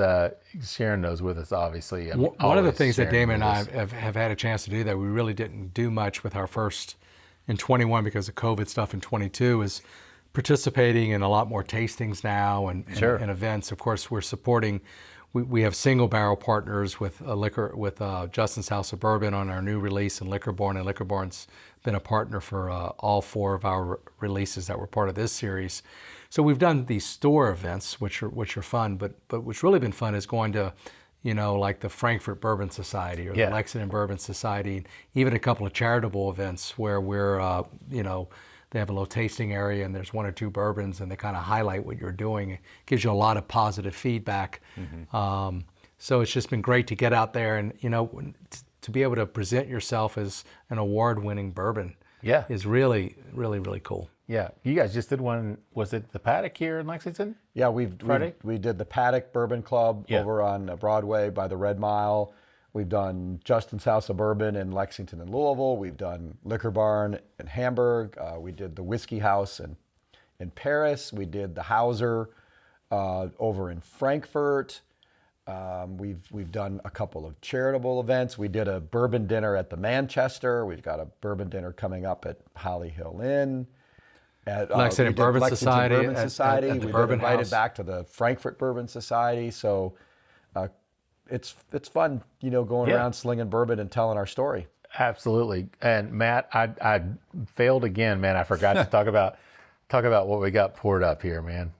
sharing those with us, obviously. One of the things that Damon and I have had a chance to do that we really didn't do much with our first in 21 because of COVID stuff in 22 is participating in a lot more tastings now and events. Of course, we're supporting. We have single barrel partners with Justin's House of Bourbon on our new release, and Liquor Barn. And Liquor Barn's been a partner for all 4 of our releases that were part of this series. So we've done these store events, which are fun. But what's really been fun is going to, like the Frankfurt Bourbon Society or the Lexington Bourbon Society, even a couple of charitable events where we're, they have a little tasting area and there's 1 or 2 bourbons and they kind of highlight what you're doing. It gives you a lot of positive feedback. Mm-hmm. So it's just been great to get out there and, to be able to present yourself as an award-winning bourbon is really, really, really cool. Yeah. You guys just did one, was it the Paddock here in Lexington? Yeah, we did the Paddock Bourbon Club over on Broadway by the Red Mile. We've done Justin's House of Bourbon in Lexington and Louisville. We've done Liquor Barn in Hamburg. We did the Whiskey House in Paris. We did the Hauser over in Frankfurt. We've done a couple of charitable events. We did a bourbon dinner at the Manchester. We've got a bourbon dinner coming up at Holly Hill Inn. At Lexington Bourbon Society. We've been invited back to the Frankfurt Bourbon Society. So it's fun, going around slinging bourbon and telling our story. Absolutely. And Matt, I failed again, man. I forgot to talk about what we got poured up here, man.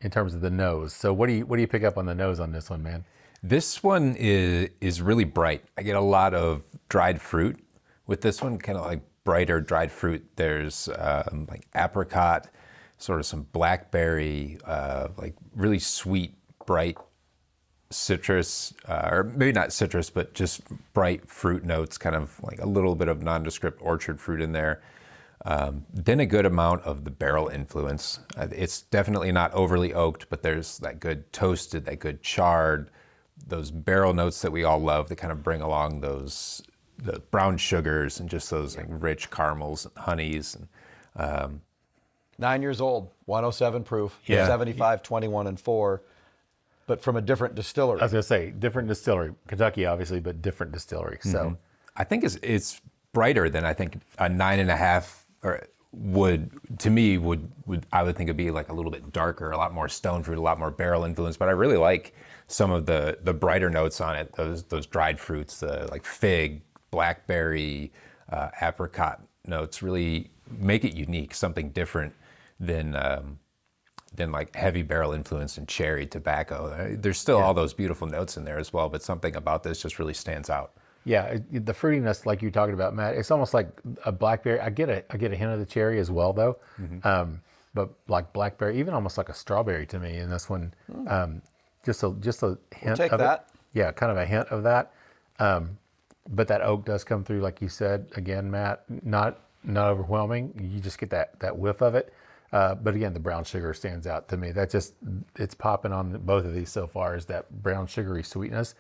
In terms of the nose. So what do you pick up on the nose on this one, man? This one is really bright. I get a lot of dried fruit with this one, kind of like brighter dried fruit. There's like apricot, sort of some blackberry, like really sweet, bright citrus, or maybe not citrus, but just bright fruit notes, kind of like a little bit of nondescript orchard fruit in there. Then a good amount of the barrel influence. It's definitely not overly oaked, but there's that good toasted, that good charred, those barrel notes that we all love that kind of bring along the brown sugars and just those like rich caramels and honeys. And 9 years old, 107 proof, 75, 21, and 4, but from a different distillery. I was going to say, different distillery. Kentucky, obviously, but different distillery. So I think it's brighter than I think a 9.5 or would I would think it'd be like a little bit darker, a lot more stone fruit, a lot more barrel influence. But I really like some of the brighter notes on it. Those dried fruits, the like fig, blackberry, apricot notes really make it unique, something different than like heavy barrel influence and cherry tobacco. There's still all those beautiful notes in there as well, but something about this just really stands out. Yeah, the fruitiness, like you're talking about, Matt, it's almost like a blackberry. I get a hint of the cherry as well, though. Mm-hmm. But like blackberry, even almost like a strawberry to me in this one. Just a hint. We'll take of that. It. Yeah, kind of a hint of that. But that oak does come through, like you said again, Matt. Not overwhelming. You just get that whiff of it. But again, the brown sugar stands out to me. It's popping on both of these so far. Is that brown sugary sweetness.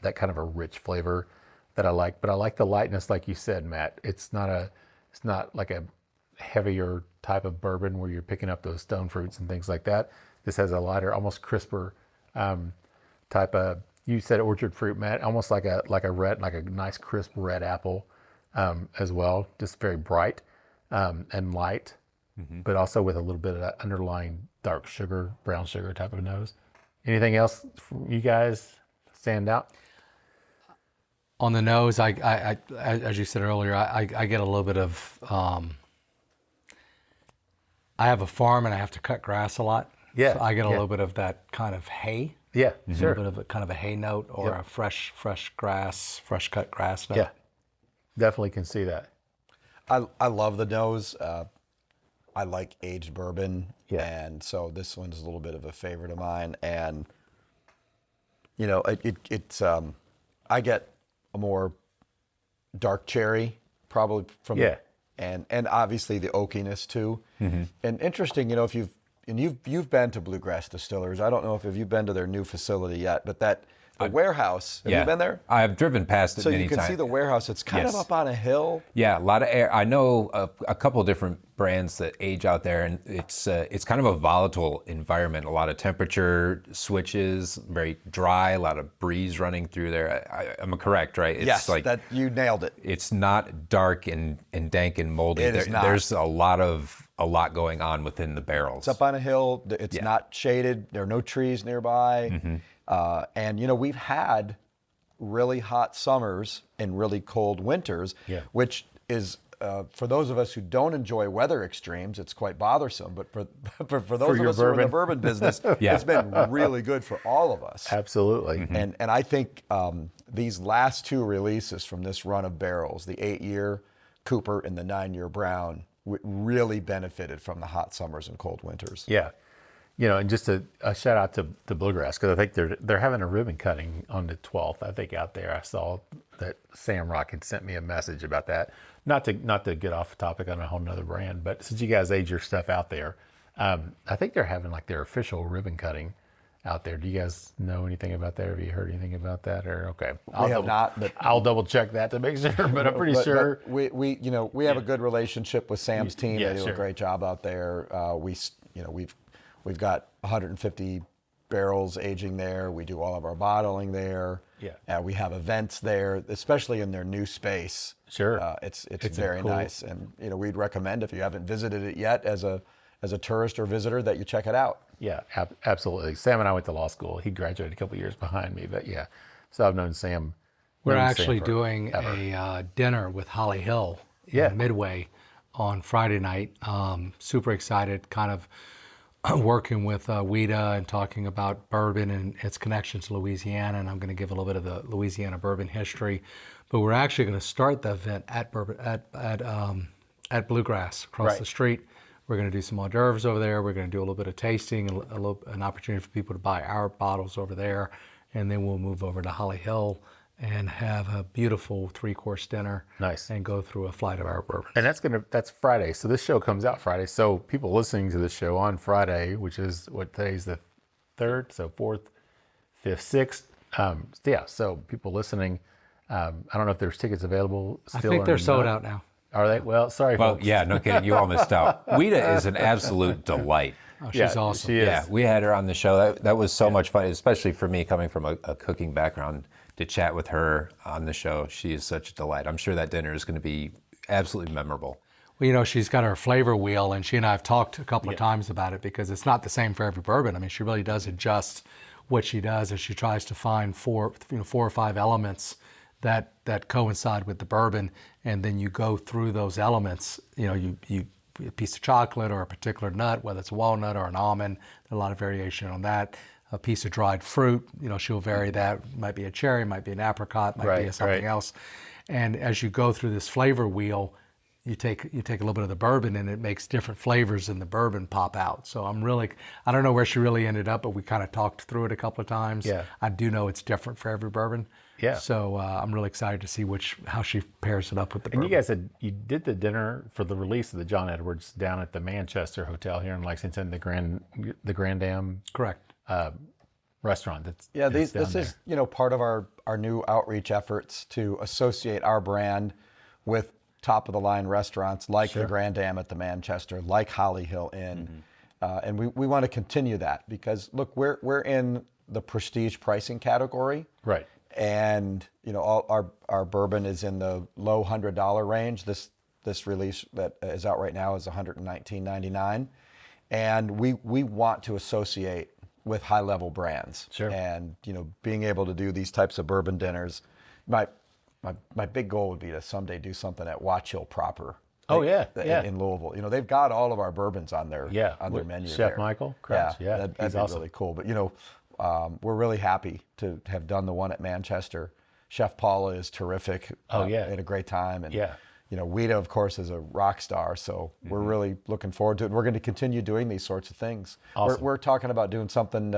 That kind of a rich flavor that I like, but I like the lightness, like you said, Matt. It's not like a heavier type of bourbon where you're picking up those stone fruits and things like that. This has a lighter, almost crisper type of, you said orchard fruit, Matt, almost like a red, like a nice crisp red apple as well. Just very bright and light, but also with a little bit of that underlying dark sugar, brown sugar type of nose. Anything else from you guys stand out? On the nose, I as you said earlier, I get a little bit of, I have a farm and I have to cut grass a lot. Yeah. So I get a little bit of that kind of hay. Yeah, sure. A little bit of a kind of a hay note or a fresh grass, fresh cut grass note. Yeah, definitely can see that. I love the nose. I like aged bourbon, and so this one's a little bit of a favorite of mine. And you know, it's I get a more dark cherry probably from and obviously the oakiness too. And interesting, you know, if you've been to Bluegrass Distillers. I don't know if you've been to their new facility yet, but the warehouse, have you been there? I've driven past it many times. So you can see the warehouse. It's kind of up on a hill. Yeah, a lot of air. I know a couple of different brands that age out there, and it's kind of a volatile environment. A lot of temperature switches, very dry, a lot of breeze running through there. I'm correct, right? It's yes, that you nailed it. It's not dark and dank and moldy. It is not. There's a lot going on within the barrels. It's up on a hill. It's not shaded. There are no trees nearby. And, you know, we've had really hot summers and really cold winters, which is, for those of us who don't enjoy weather extremes, it's quite bothersome. But for those of us who are in the bourbon business, it's been really good for all of us. Absolutely. And I think these last two releases from this run of barrels, the 8-year Cooper and the 9-year Brown, really benefited from the hot summers and cold winters. Yeah. You know, and just a shout out to Bluegrass, because I think they're having a ribbon cutting on the 12th. I think out there I saw that Sam Rock had sent me a message about that. Not to get off the topic on a whole nother brand, but since you guys age your stuff out there, I think they're having like their official ribbon cutting out there. Do you guys know anything about that? Have you heard anything about that? Or okay, I'll double check that to make sure. But I'm pretty sure we have a good relationship with Sam's team. They do a great job out there. We've got 150 barrels aging there. We do all of our bottling there. We have events there, especially in their new space. Sure. It's very cool. Nice. And we'd recommend, if you haven't visited it yet as a tourist or visitor, that you check it out. Yeah, absolutely. Sam and I went to law school. He graduated a couple years behind me, but so I've known Sam. We're actually doing a dinner with Holly Hill in Midway on Friday night. Super excited, kind of working with WIDA and talking about bourbon and its connections to Louisiana, and I'm going to give a little bit of the Louisiana bourbon history. But we're actually going to start the event at Bluegrass across the street. We're going to do some hors d'oeuvres over there. We're going to do a little bit of tasting, an opportunity for people to buy our bottles over there, and then we'll move over to Holly Hill and have a beautiful 3-course dinner. Nice. And go through a flight of our bourbon. And that's Friday. So this show comes out Friday. So people listening to this show on Friday, which is today's the 3rd, so 4th, 5th, 6th. So people listening, I don't know if there's tickets available still. I think they're sold out now. Are they? Well, sorry, folks. Yeah, no kidding. You all missed out. WIDA is an absolute delight. Oh, she's awesome. She is. Yeah, we had her on the show. That was so much fun, especially for me coming from a cooking background. To chat with her on the show. She is such a delight. I'm sure that dinner is going to be absolutely memorable. Well, she's got her flavor wheel, and she and I have talked a couple of times about it, because it's not the same for every bourbon. I mean, she really does adjust what she does, and she tries to find 4 or 5 elements that coincide with the bourbon, and then you go through those elements. You a piece of chocolate or a particular nut, whether it's a walnut or an almond. There's a lot of variation on that. A piece of dried fruit, she'll vary that. Might be a cherry, might be an apricot, might be something else. And as you go through this flavor wheel, you take a little bit of the bourbon, and it makes different flavors in the bourbon pop out. So I don't know where she really ended up, but we kind of talked through it a couple of times. Yeah. I do know it's different for every bourbon. Yeah. So I'm really excited to see how she pairs it up with the bourbon. And you guys you did the dinner for the release of the John Edwards down at the Manchester Hotel here in Lexington, the Grand Dam. Correct. Restaurant. This is part of our new outreach efforts to associate our brand with top of the line restaurants like the Grand Am at the Manchester, like Holly Hill Inn. And we want to continue that because, look, we're in the prestige pricing category. Right. And, you know, all our bourbon is in the low $100 range. This release that is out right now is $119.99. And we want to associate with high-level brands. Sure. And, you know, being able to do these types of bourbon dinners. My big goal would be to someday do something at Watch Hill proper. Oh, yeah. In Louisville. You know, they've got all of our bourbons on their menu Chef there. Michael Crouch. Yeah, He's that'd be awesome. really cool. But, you know, we're really happy to have done the one at Manchester. Chef Paula is terrific. Had a great time. And, you know, Weta, of course, is a rock star. So we're really looking forward to it. We're going to continue doing these sorts of things. Awesome. We're talking about doing something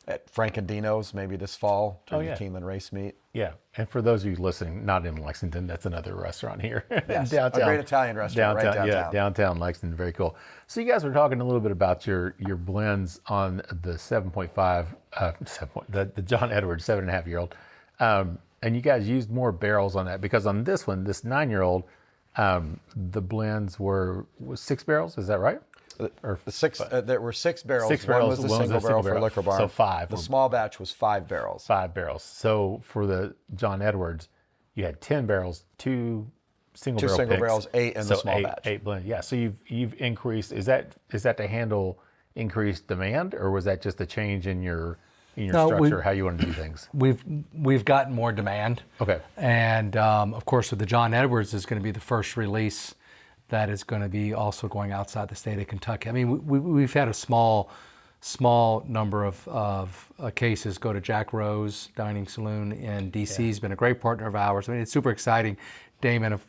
at Frank and Dino's maybe this fall during the Keeneland race meet. Yeah, and for those of you listening, not in Lexington, that's another restaurant here. Yes, downtown, a great Italian restaurant right downtown. Yeah, downtown Lexington, very cool. So you guys were talking a little bit about your blends on the 7.5, the John Edwards 7.5-year-old, and you guys used more barrels on that because on this one, this 9-year-old, the blends was 6 barrels. Is that right? Or there were 6 barrels. 6 barrels. One was the single barrel for Liquor Barn. So 5. The small batch was 5 barrels. 5 barrels. So for the John Edwards, you had 10 barrels, 2 single barrel picks. barrels, 8 in the small batch. 8 blend. Yeah. So you've increased. Is that to handle increased demand, or was that just a change in your structure, how you want to do things? We've gotten more demand. Okay. And of course, with the John Edwards is going to be the first release that is going to be also going outside the state of Kentucky. I mean, we've had a small number of cases go to Jack Rose Dining Saloon in D.C. He's been a great partner of ours. I mean, it's super exciting. Damon,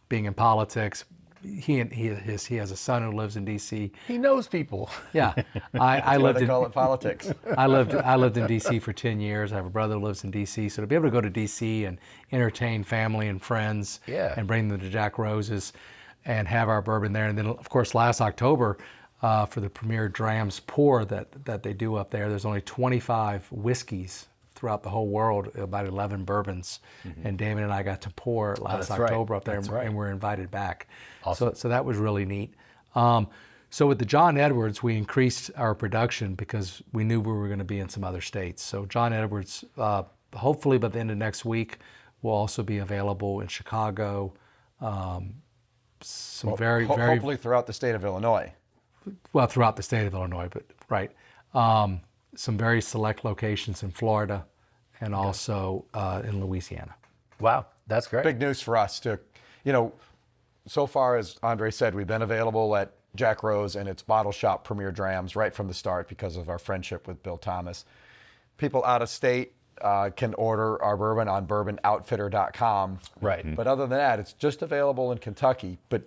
being in politics, he has a son who lives in D.C. He knows people. Yeah, I lived in call it politics. I lived in D.C. for 10 years. I have a brother who lives in D.C. So to be able to go to D.C. and entertain family and friends and bring them to Jack Rose's and have our bourbon there. And then, of course, last October, for the premier Drams Pour that they do up there, there's only 25 whiskeys throughout the whole world, about 11 bourbons. And Damon and I got to pour last October up there, and we're invited back. Awesome. So that was really neat. So with the John Edwards, we increased our production because we knew we were going to be in some other states. So John Edwards, hopefully by the end of next week, will also be available in Chicago. Hopefully throughout the state of Illinois. Well, throughout the state of Illinois, but right. Some very select locations in Florida and also in Louisiana. Wow, that's great. Big news for us to, you know, so far, as Andre said, we've been available at Jack Rose and its bottle shop Premier Drams right from the start because of our friendship with Bill Thomas. People out of state can order our bourbon on bourbonoutfitter.com. Right. But other than that, it's just available in Kentucky. But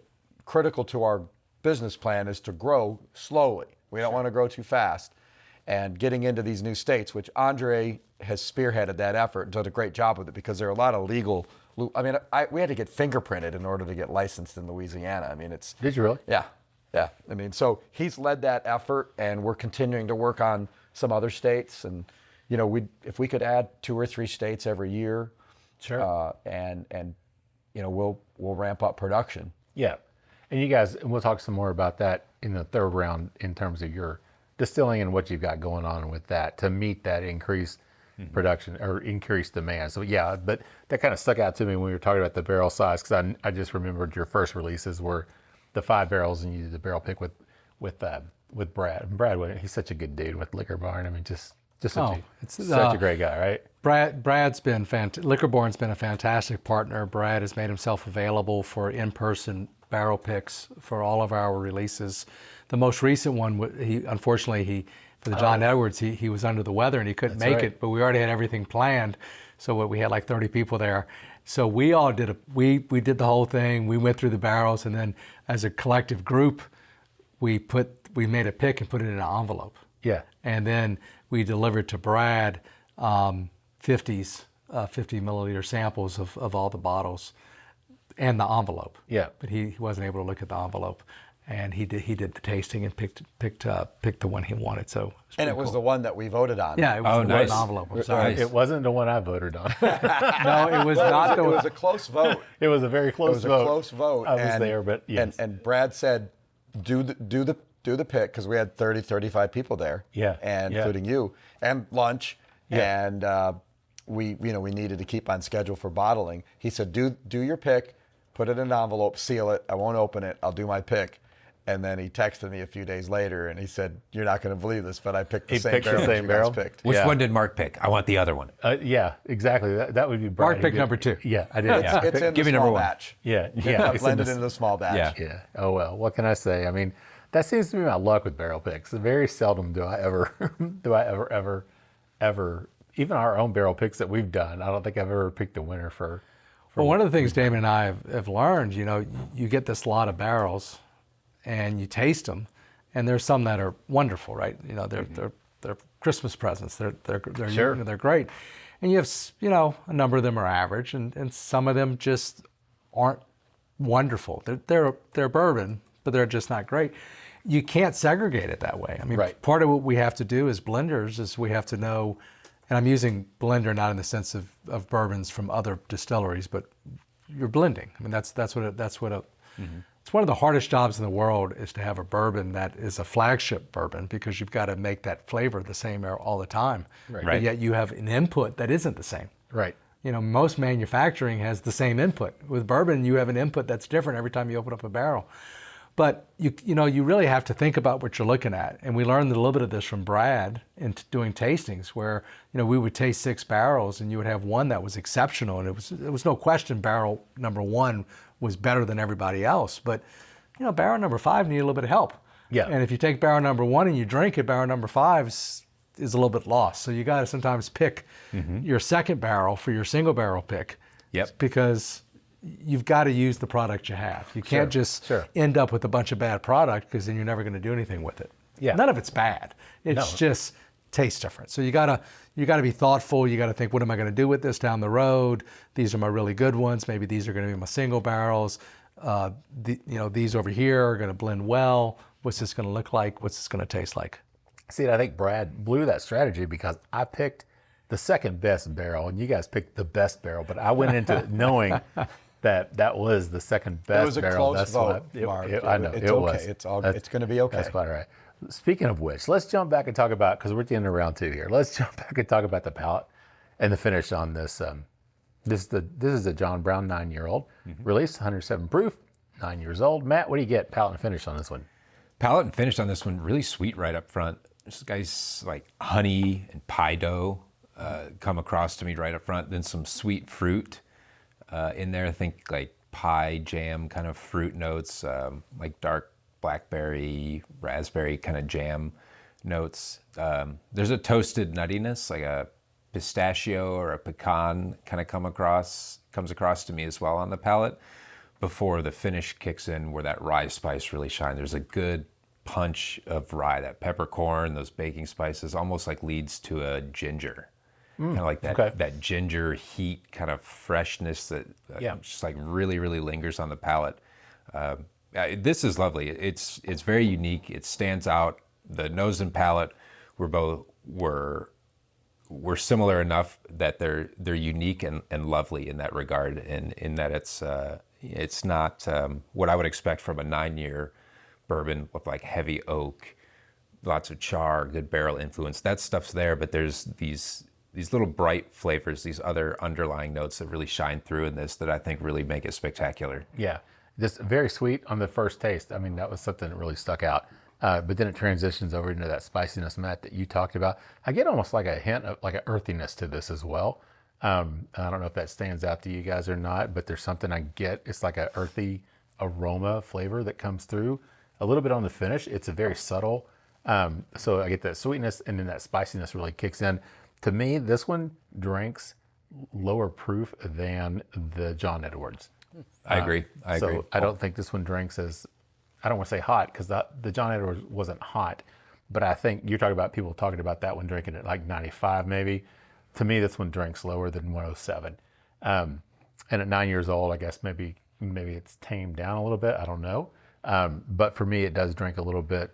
critical to our business plan is to grow slowly. We don't want to grow too fast. And getting into these new states, which Andre has spearheaded that effort, done a great job with it because there are a lot of legal. I mean, we had to get fingerprinted in order to get licensed in Louisiana. I mean, it's. Did you really? Yeah. Yeah. I mean, so he's led that effort, and we're continuing to work on some other states. And, you know, if we could add 2 or 3 states every year, sure. And you know, we'll ramp up production. Yeah. And you guys, and we'll talk some more about that in the third round in terms of your distilling and what you've got going on with that to meet that increased production or increased demand. So yeah, but that kind of stuck out to me when we were talking about the barrel size because I just remembered your first releases were the 5 barrels and you did the barrel pick with Brad. And Brad, he's such a good dude with Liquor Barn. I mean, just such a great guy, right? Brad's been Liquor Barn's been a fantastic partner. Brad has made himself available for in-person barrel picks for all of our releases. The most recent one, unfortunately, for the John Edwards, he was under the weather and he couldn't make it, but we already had everything planned. So we had like 30 people there. So we all did we did the whole thing. We went through the barrels, and then as a collective group, we made a pick and put it in an envelope. Yeah. And then we delivered to Brad 50 milliliter samples of all the bottles and the envelope. Yeah. But he wasn't able to look at the envelope. and he did the tasting and picked the one he wanted. So it was the one that we voted on. Yeah, it was the nice. one envelope. I'm sorry. It wasn't the one I voted on. No, it was not the It one. was a close vote. It was a very close vote. It was a close vote. I was there, but yes. And Brad said, do the pick, because we had 35 people there. Yeah. And including you, and lunch. Yeah. And we needed to keep on schedule for bottling. He said, do your pick, put it in an envelope, seal it. I won't open it. I'll do my pick. And then he texted me a few days later, and he said, "You're not going to believe this, but I picked the same barrel you guys picked." Which one did Mark pick? I want the other one. Yeah, exactly. That would be Brad. Mark picked number 2. Yeah, I did. It's in Give the me small number 1. batch. Yeah. Blended into the small batch. Yeah. Oh well. What can I say? I mean, that seems to be my luck with barrel picks. Very seldom do I ever, even our own barrel picks that we've done. I don't think I've ever picked a winner for. Well, one of the things Damon and I have learned, you get this lot of barrels, and you taste them, and there's some that are wonderful, right? They're Christmas presents. They're Sure. They're great, and you have a number of them are average, and some of them just aren't wonderful. They're bourbon, but they're just not great. You can't segregate it that way. I mean, right. Part of what we have to do as blenders is we have to know. And I'm using blender not in the sense of bourbons from other distilleries, but you're blending. I mean, it's one of the hardest jobs in the world is to have a bourbon that is a flagship bourbon, because you've got to make that flavor the same all the time. Right. But yet you have an input that isn't the same. Right. Most manufacturing has the same input. With bourbon, you have an input that's different every time you open up a barrel. But you really have to think about what you're looking at. And we learned a little bit of this from Brad in doing tastings, where we would taste 6 barrels, and you would have one that was exceptional, and it was no question barrel number 1 was better than everybody else. But barrel number 5 needed a little bit of help. Yeah. And if you take barrel number 1 and you drink it, barrel number 5 is a little bit lost. So you got to sometimes pick your second barrel for your single barrel pick. Yep. Because you've got to use the product you have. You can't just end up with a bunch of bad product, because then you're never going to do anything with it. Yeah. None of it's bad. It's just tastes different. So you gotta be thoughtful. You got to think, what am I going to do with this down the road? These are my really good ones. Maybe these are going to be my single barrels. These over here are going to blend well. What's this going to look like? What's this going to taste like? See, I think Brad blew that strategy, because I picked the second best barrel, and you guys picked the best barrel. But I went into it knowing that was the second best barrel. It was a close vote, Mark. I know, it's it was. Okay. It's going to be okay. That's quite all right. Speaking of which, let's jump back and talk about, because we're at the end of round 2 here. Let's jump back and talk about the palate and the finish on this. This is a John Brown 9-year-old, released 107 proof, 9 years old. Matt, what do you get palate and finish on this one? Palate and finish on this one, really sweet right up front. This guy's like honey and pie dough come across to me right up front. Then some sweet fruit in there. I think like pie, jam kind of fruit notes, like dark blackberry, raspberry kind of jam notes. There's a toasted nuttiness, like a pistachio or a pecan kind of comes across to me as well on the palate before the finish kicks in, where that rye spice really shines. There's a good punch of rye, that peppercorn, those baking spices, almost like leads to a ginger. Kind of like that ginger heat, kind of freshness that just like really, really lingers on the palate. This is lovely. It's very unique. It stands out. The nose and palate were similar enough that they're unique and lovely in that regard, and in that it's not what I would expect from a 9-year bourbon with like heavy oak, lots of char, good barrel influence. That stuff's there, but there's these little bright flavors, these other underlying notes that really shine through in this that I think really make it spectacular. Yeah, just very sweet on the first taste. I mean, that was something that really stuck out. But then it transitions over into that spiciness, Matt, that you talked about. I get almost like a hint of like an earthiness to this as well. I don't know if that stands out to you guys or not, but there's something I get. It's like an earthy aroma flavor that comes through. A little bit on the finish. It's a very subtle. So I get that sweetness, and then that spiciness really kicks in. To me, this one drinks lower proof than the John Edwards. I agree. I agree. So I don't think this one drinks as, I don't want to say hot, because the John Edwards wasn't hot, but I think you're talking about people talking about that one drinking at like 95 maybe. To me, this one drinks lower than 107. And at 9 years old, I guess maybe it's tamed down a little bit. I don't know. But for me, it does drink a little bit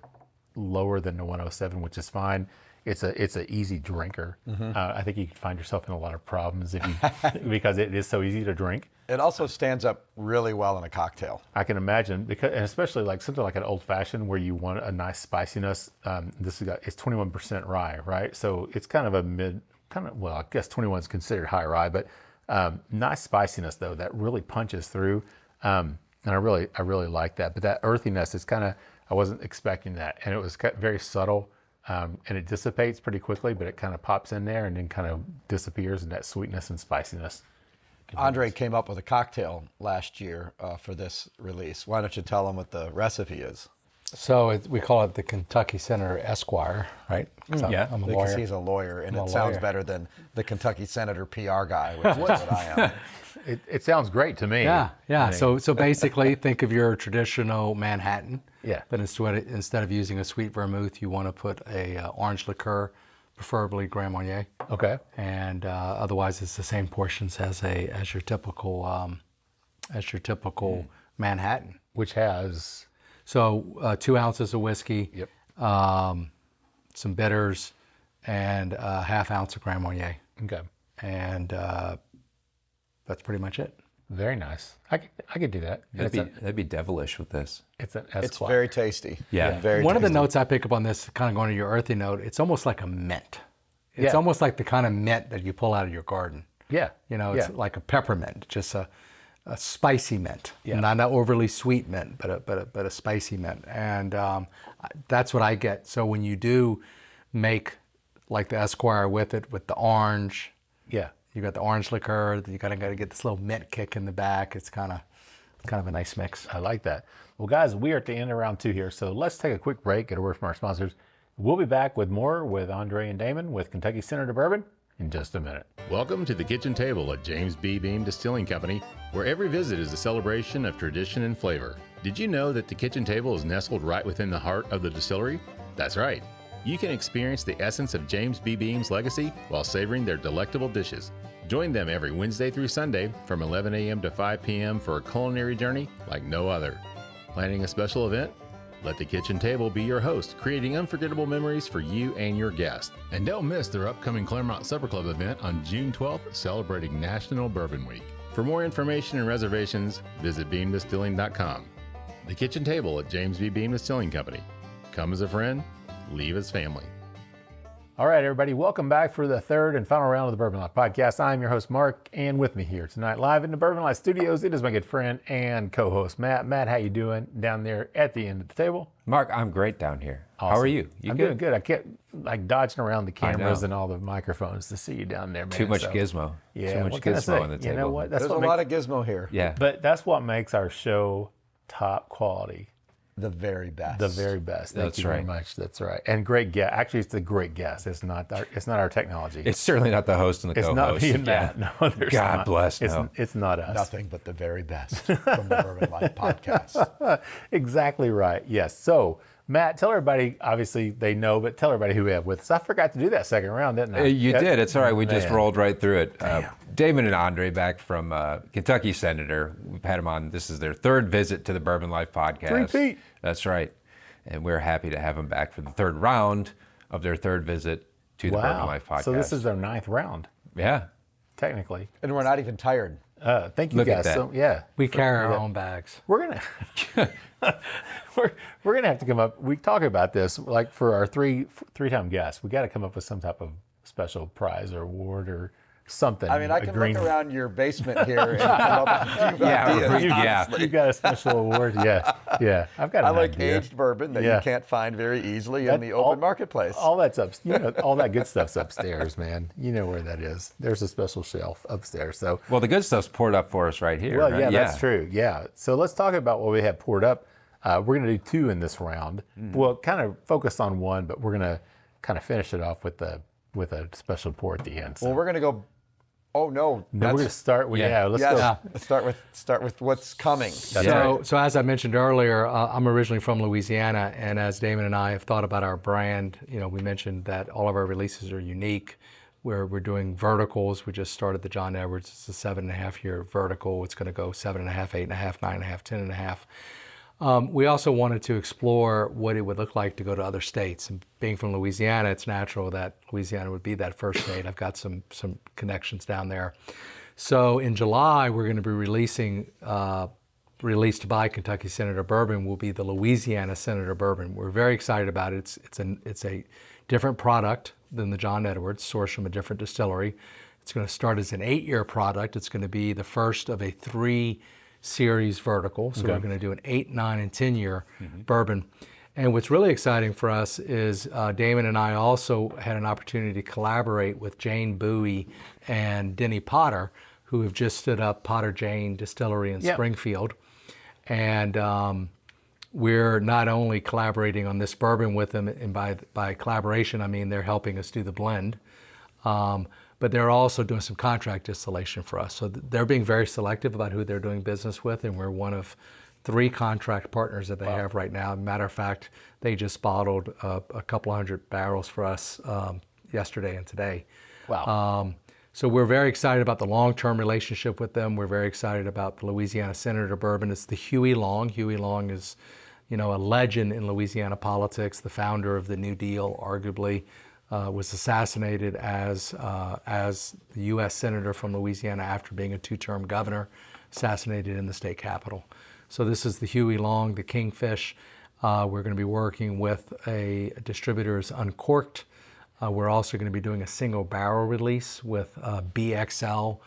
lower than the 107, which is fine. It's an easy drinker. I think you can find yourself in a lot of problems if you because it is so easy to drink. It also stands up really well in a cocktail. I can imagine, because, and especially like something like an old fashioned where you want a nice spiciness. It's 21% rye, right? So it's kind of a well, I guess 21 is considered high rye, but nice spiciness though that really punches through, and I really like that. But that earthiness is kind of, I wasn't expecting that, and it was very subtle, and it dissipates pretty quickly, but it kind of pops in there and then kind of disappears in that sweetness and spiciness. Andre came up with a cocktail last year for this release. Why don't you tell them what the recipe is? So we call it the Kentucky Senator Esquire, right? Yeah. I'm a Because lawyer. he's a lawyer, and I'm a it sounds lawyer. better than the Kentucky Senator PR guy, which is what I am. It sounds great to me. Yeah. So basically, think of your traditional Manhattan. Yeah. But instead of using a sweet vermouth, you want to put a orange liqueur, preferably Grand Marnier. Okay. And otherwise, it's the same portions as your typical Manhattan. Which has. So 2 ounces of whiskey. Yep. Some bitters, and a half ounce of Grand Marnier. Okay. And that's pretty much it. Very nice. I could do that. That'd be devilish with this. It's an It's Esquire. very tasty. Yeah. Very One of the tasty. notes I pick up on this, kind of going to your earthy note, it's almost like a mint. It's Yeah. almost like the kind of mint that you pull out of your garden. Yeah. It's like a peppermint, just a spicy mint, Yeah. not an overly sweet mint, but a spicy mint, and that's what I get. So when you do make like the Esquire with the orange, Yeah. you got the orange liqueur, you got to get this little mint kick in the back. It's kind of a nice mix. I like that. Well, guys, we are at the end of round 2 here, so let's take a quick break, get a word from our sponsors. We'll be back with more with Andre and Damon with Kentucky Senator Bourbon in just a minute. Welcome to the kitchen table at James B. Beam Distilling Company, where every visit is a celebration of tradition and flavor. Did you know that the kitchen table is nestled right within the heart of the distillery? That's right. You can experience the essence of James B. Beam's legacy while savoring their delectable dishes. Join them every Wednesday through Sunday from 11 a.m. to 5 p.m. for a culinary journey like no other. Planning a special event? Let the kitchen table be your host, creating unforgettable memories for you and your guests. And don't miss their upcoming Claremont Supper Club event on June 12th, celebrating National Bourbon Week. For more information and reservations, visit beamdistilling.com. The kitchen table at James B. Beam Distilling Company. Come as a friend, leave as family. All right, everybody, welcome back for the third and final round of the Bourbon Life Podcast. I'm your host, Mark, and with me here tonight, live in the Bourbon Life Studios, it is my good friend and co-host, Matt. Matt, how you doing down there at the end of the table? Mark, I'm great down here. Awesome. How are you? I'm doing good. I kept dodging around the cameras know. and all the microphones to see you down there, man. Too much gizmo. Yeah, Too much what can I say? gizmo on the table. You know what? That's There's what a lot of gizmo here. Yeah. But that's what makes our show top quality. The very best. The very best. Thank That's you very right. much. That's right. And great guest. Actually, it's a great guest. It's not our technology. It's certainly not the host and the It's co-host. not me and Matt. No, there's God not. bless, It's, no. it's not us. Nothing but the very best from the Bourbon Life Podcast. Exactly right. Yes. So, Matt, tell everybody, obviously they know, but tell everybody who we have with us. I forgot to do that second round, didn't I? You Yeah. did. It's all right. We just Man. rolled right through it. Damon and Andre back from Kentucky Senator. We've had them on. This is their third visit to the Bourbon Life Podcast. Three-peat. That's right. And we're happy to have them back for the third round of their third visit to the Bourbon Life Podcast. So this is their 9th round, Yeah. technically. And we're not even tired. Thank you Look at guys. that. So, yeah. We carry our own bags. We're gonna we're gonna have to come up. We talk about this like for our three-time guests. We got to come up with some type of special prize or award or something. I mean, I can agreeing- look around your basement here and come up with a few ideas. Yeah. You got a special award? Yeah. I've got. I an like idea. aged bourbon that Yeah. you can't find very easily in the all- open marketplace. All that's up. All that good stuff's upstairs, man. You know where that is. There's a special shelf upstairs. So. Well, the good stuff's poured up for us right here. Well, right? yeah, that's true. Yeah. So let's talk about what we have poured up. We're going to do 2 in this round. We'll kind of focus on 1, but we're going to kind of finish it off with a special pour at the end. So. Well, we're going to go. Oh no! No, we're going to start with let's yes. go. Let's start with what's coming. So as I mentioned earlier, I'm originally from Louisiana, and as Damon and I have thought about our brand, we mentioned that all of our releases are unique. We're doing verticals. We just started the John Edwards. It's a 7.5-year vertical. It's going to go 7.5, 8.5, 9.5, 10.5. We also wanted to explore what it would look like to go to other states. And being from Louisiana, it's natural that Louisiana would be that first state. I've got some connections down there. So in July, we're going to be released by Kentucky Senator Bourbon will be the Louisiana Senator Bourbon. We're very excited about it. It's a different product than the John Edwards, sourced from a different distillery. It's going to start as an 8-year product. It's going to be the first of a 3-series vertical. So we're going to do an 8, 9, and 10-year bourbon. And what's really exciting for us is Damon and I also had an opportunity to collaborate with Jane Bowie and Denny Potter, who have just stood up Potter Jane Distillery in Springfield. And we're not only collaborating on this bourbon with them, and by collaboration, I mean they're helping us do the blend, but they're also doing some contract distillation for us. So they're being very selective about who they're doing business with, and we're one of 3 contract partners that they have right now. Matter of fact, they just bottled a couple 100 barrels for us yesterday and today. Wow. So we're very excited about the long-term relationship with them. We're very excited about the Louisiana Senator Bourbon. It's the Huey Long. Huey Long is, a legend in Louisiana politics, the founder of the New Deal, arguably, was assassinated as the U.S. Senator from Louisiana after being a 2-term governor, assassinated in the state capitol. So this is the Huey Long, the Kingfish. We're going to be working with a distributor as Uncorked. We're also going to be doing a single barrel release with BXL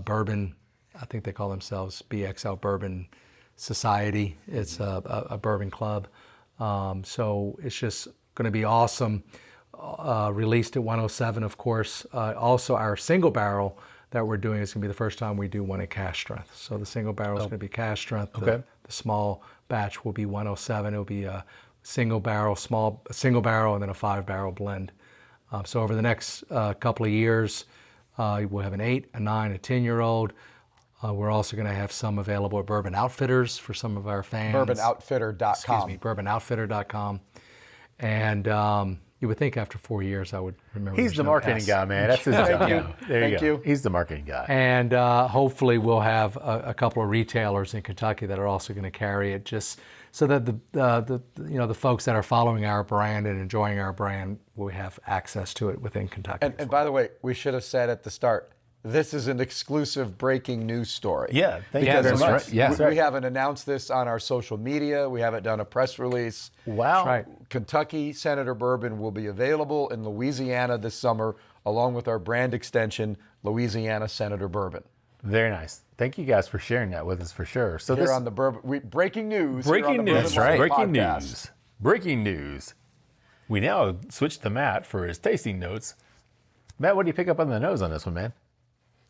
Bourbon. I think they call themselves BXL Bourbon Society. It's a bourbon club. So it's just going to be awesome. Released at 107, of course. Also, our single barrel that we're doing is going to be the first time we do one at cask strength. So the single barrel is going to be cask strength. Okay. The small batch will be 107. It'll be a single barrel, and then a 5-barrel blend. So over the next couple of years, we'll have an 8, a 9, a 10-year-old. We're also going to have some available at Bourbon Outfitters for some of our fans. BourbonOutfitter.com. Excuse me, BourbonOutfitter.com. And you would think after 4 years I would remember. He's the marketing guy, man. That's his job. Thank you. There you Thank go. you. He's the marketing guy. And hopefully we'll have a couple of retailers in Kentucky that are also going to carry it, just so that the folks that are following our brand and enjoying our brand will have access to it within Kentucky. And by the way, we should have said at the start, this is an exclusive breaking news story. Yeah, thank you very much. Right. Yeah. We haven't announced this on our social media. We haven't done a press release. Wow. That's right. Kentucky Senator Bourbon will be available in Louisiana this summer, along with our brand extension, Louisiana Senator Bourbon. Very nice. Thank you guys for sharing that with us for sure. So Here on the Bourbon, breaking news. here on breaking the news. Bourbon Life Breaking Podcast. news. Breaking news. We now switch to Matt for his tasting notes. Matt, what do you pick up on the nose on this one, man?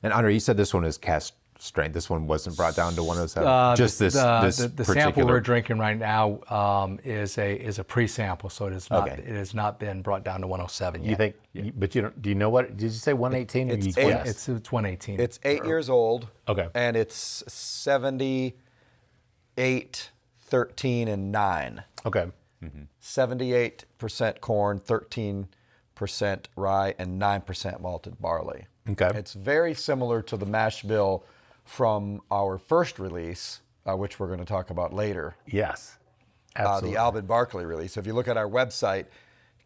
And Andre, you said this one is cask strength. This one wasn't brought down to 107. Just this the particular sample we're drinking right now is a pre-sample, so it is not. Okay. It has not been brought down to 107 yet. You think? But you don't. Do you know what? Did you say 118? It's or you eight. guessed? It's 118. It's 8 years old. Okay. And it's 78, 13, and 9. Okay. 78% corn, 13% rye, and 9% malted barley. Okay. It's very similar to the mash bill from our first release, which we're going to talk about later. Yes. Absolutely. The Alben Barkley release. If you look at our website,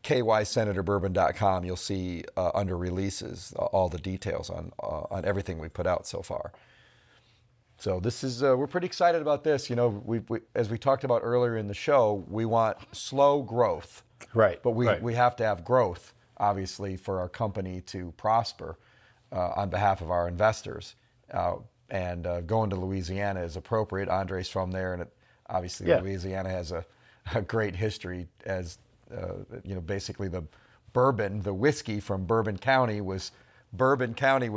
kysenatorbourbon.com, you'll see under releases all the details on everything we put out so far. So this is we're pretty excited about this. You know, we as we talked about earlier in the show, we want slow growth. Right. But we have to have growth, obviously, for our company to prosper on behalf of our investors. And going to Louisiana is appropriate. Andre's from there, and obviously Louisiana has a great history as, basically the bourbon, the whiskey from Bourbon County was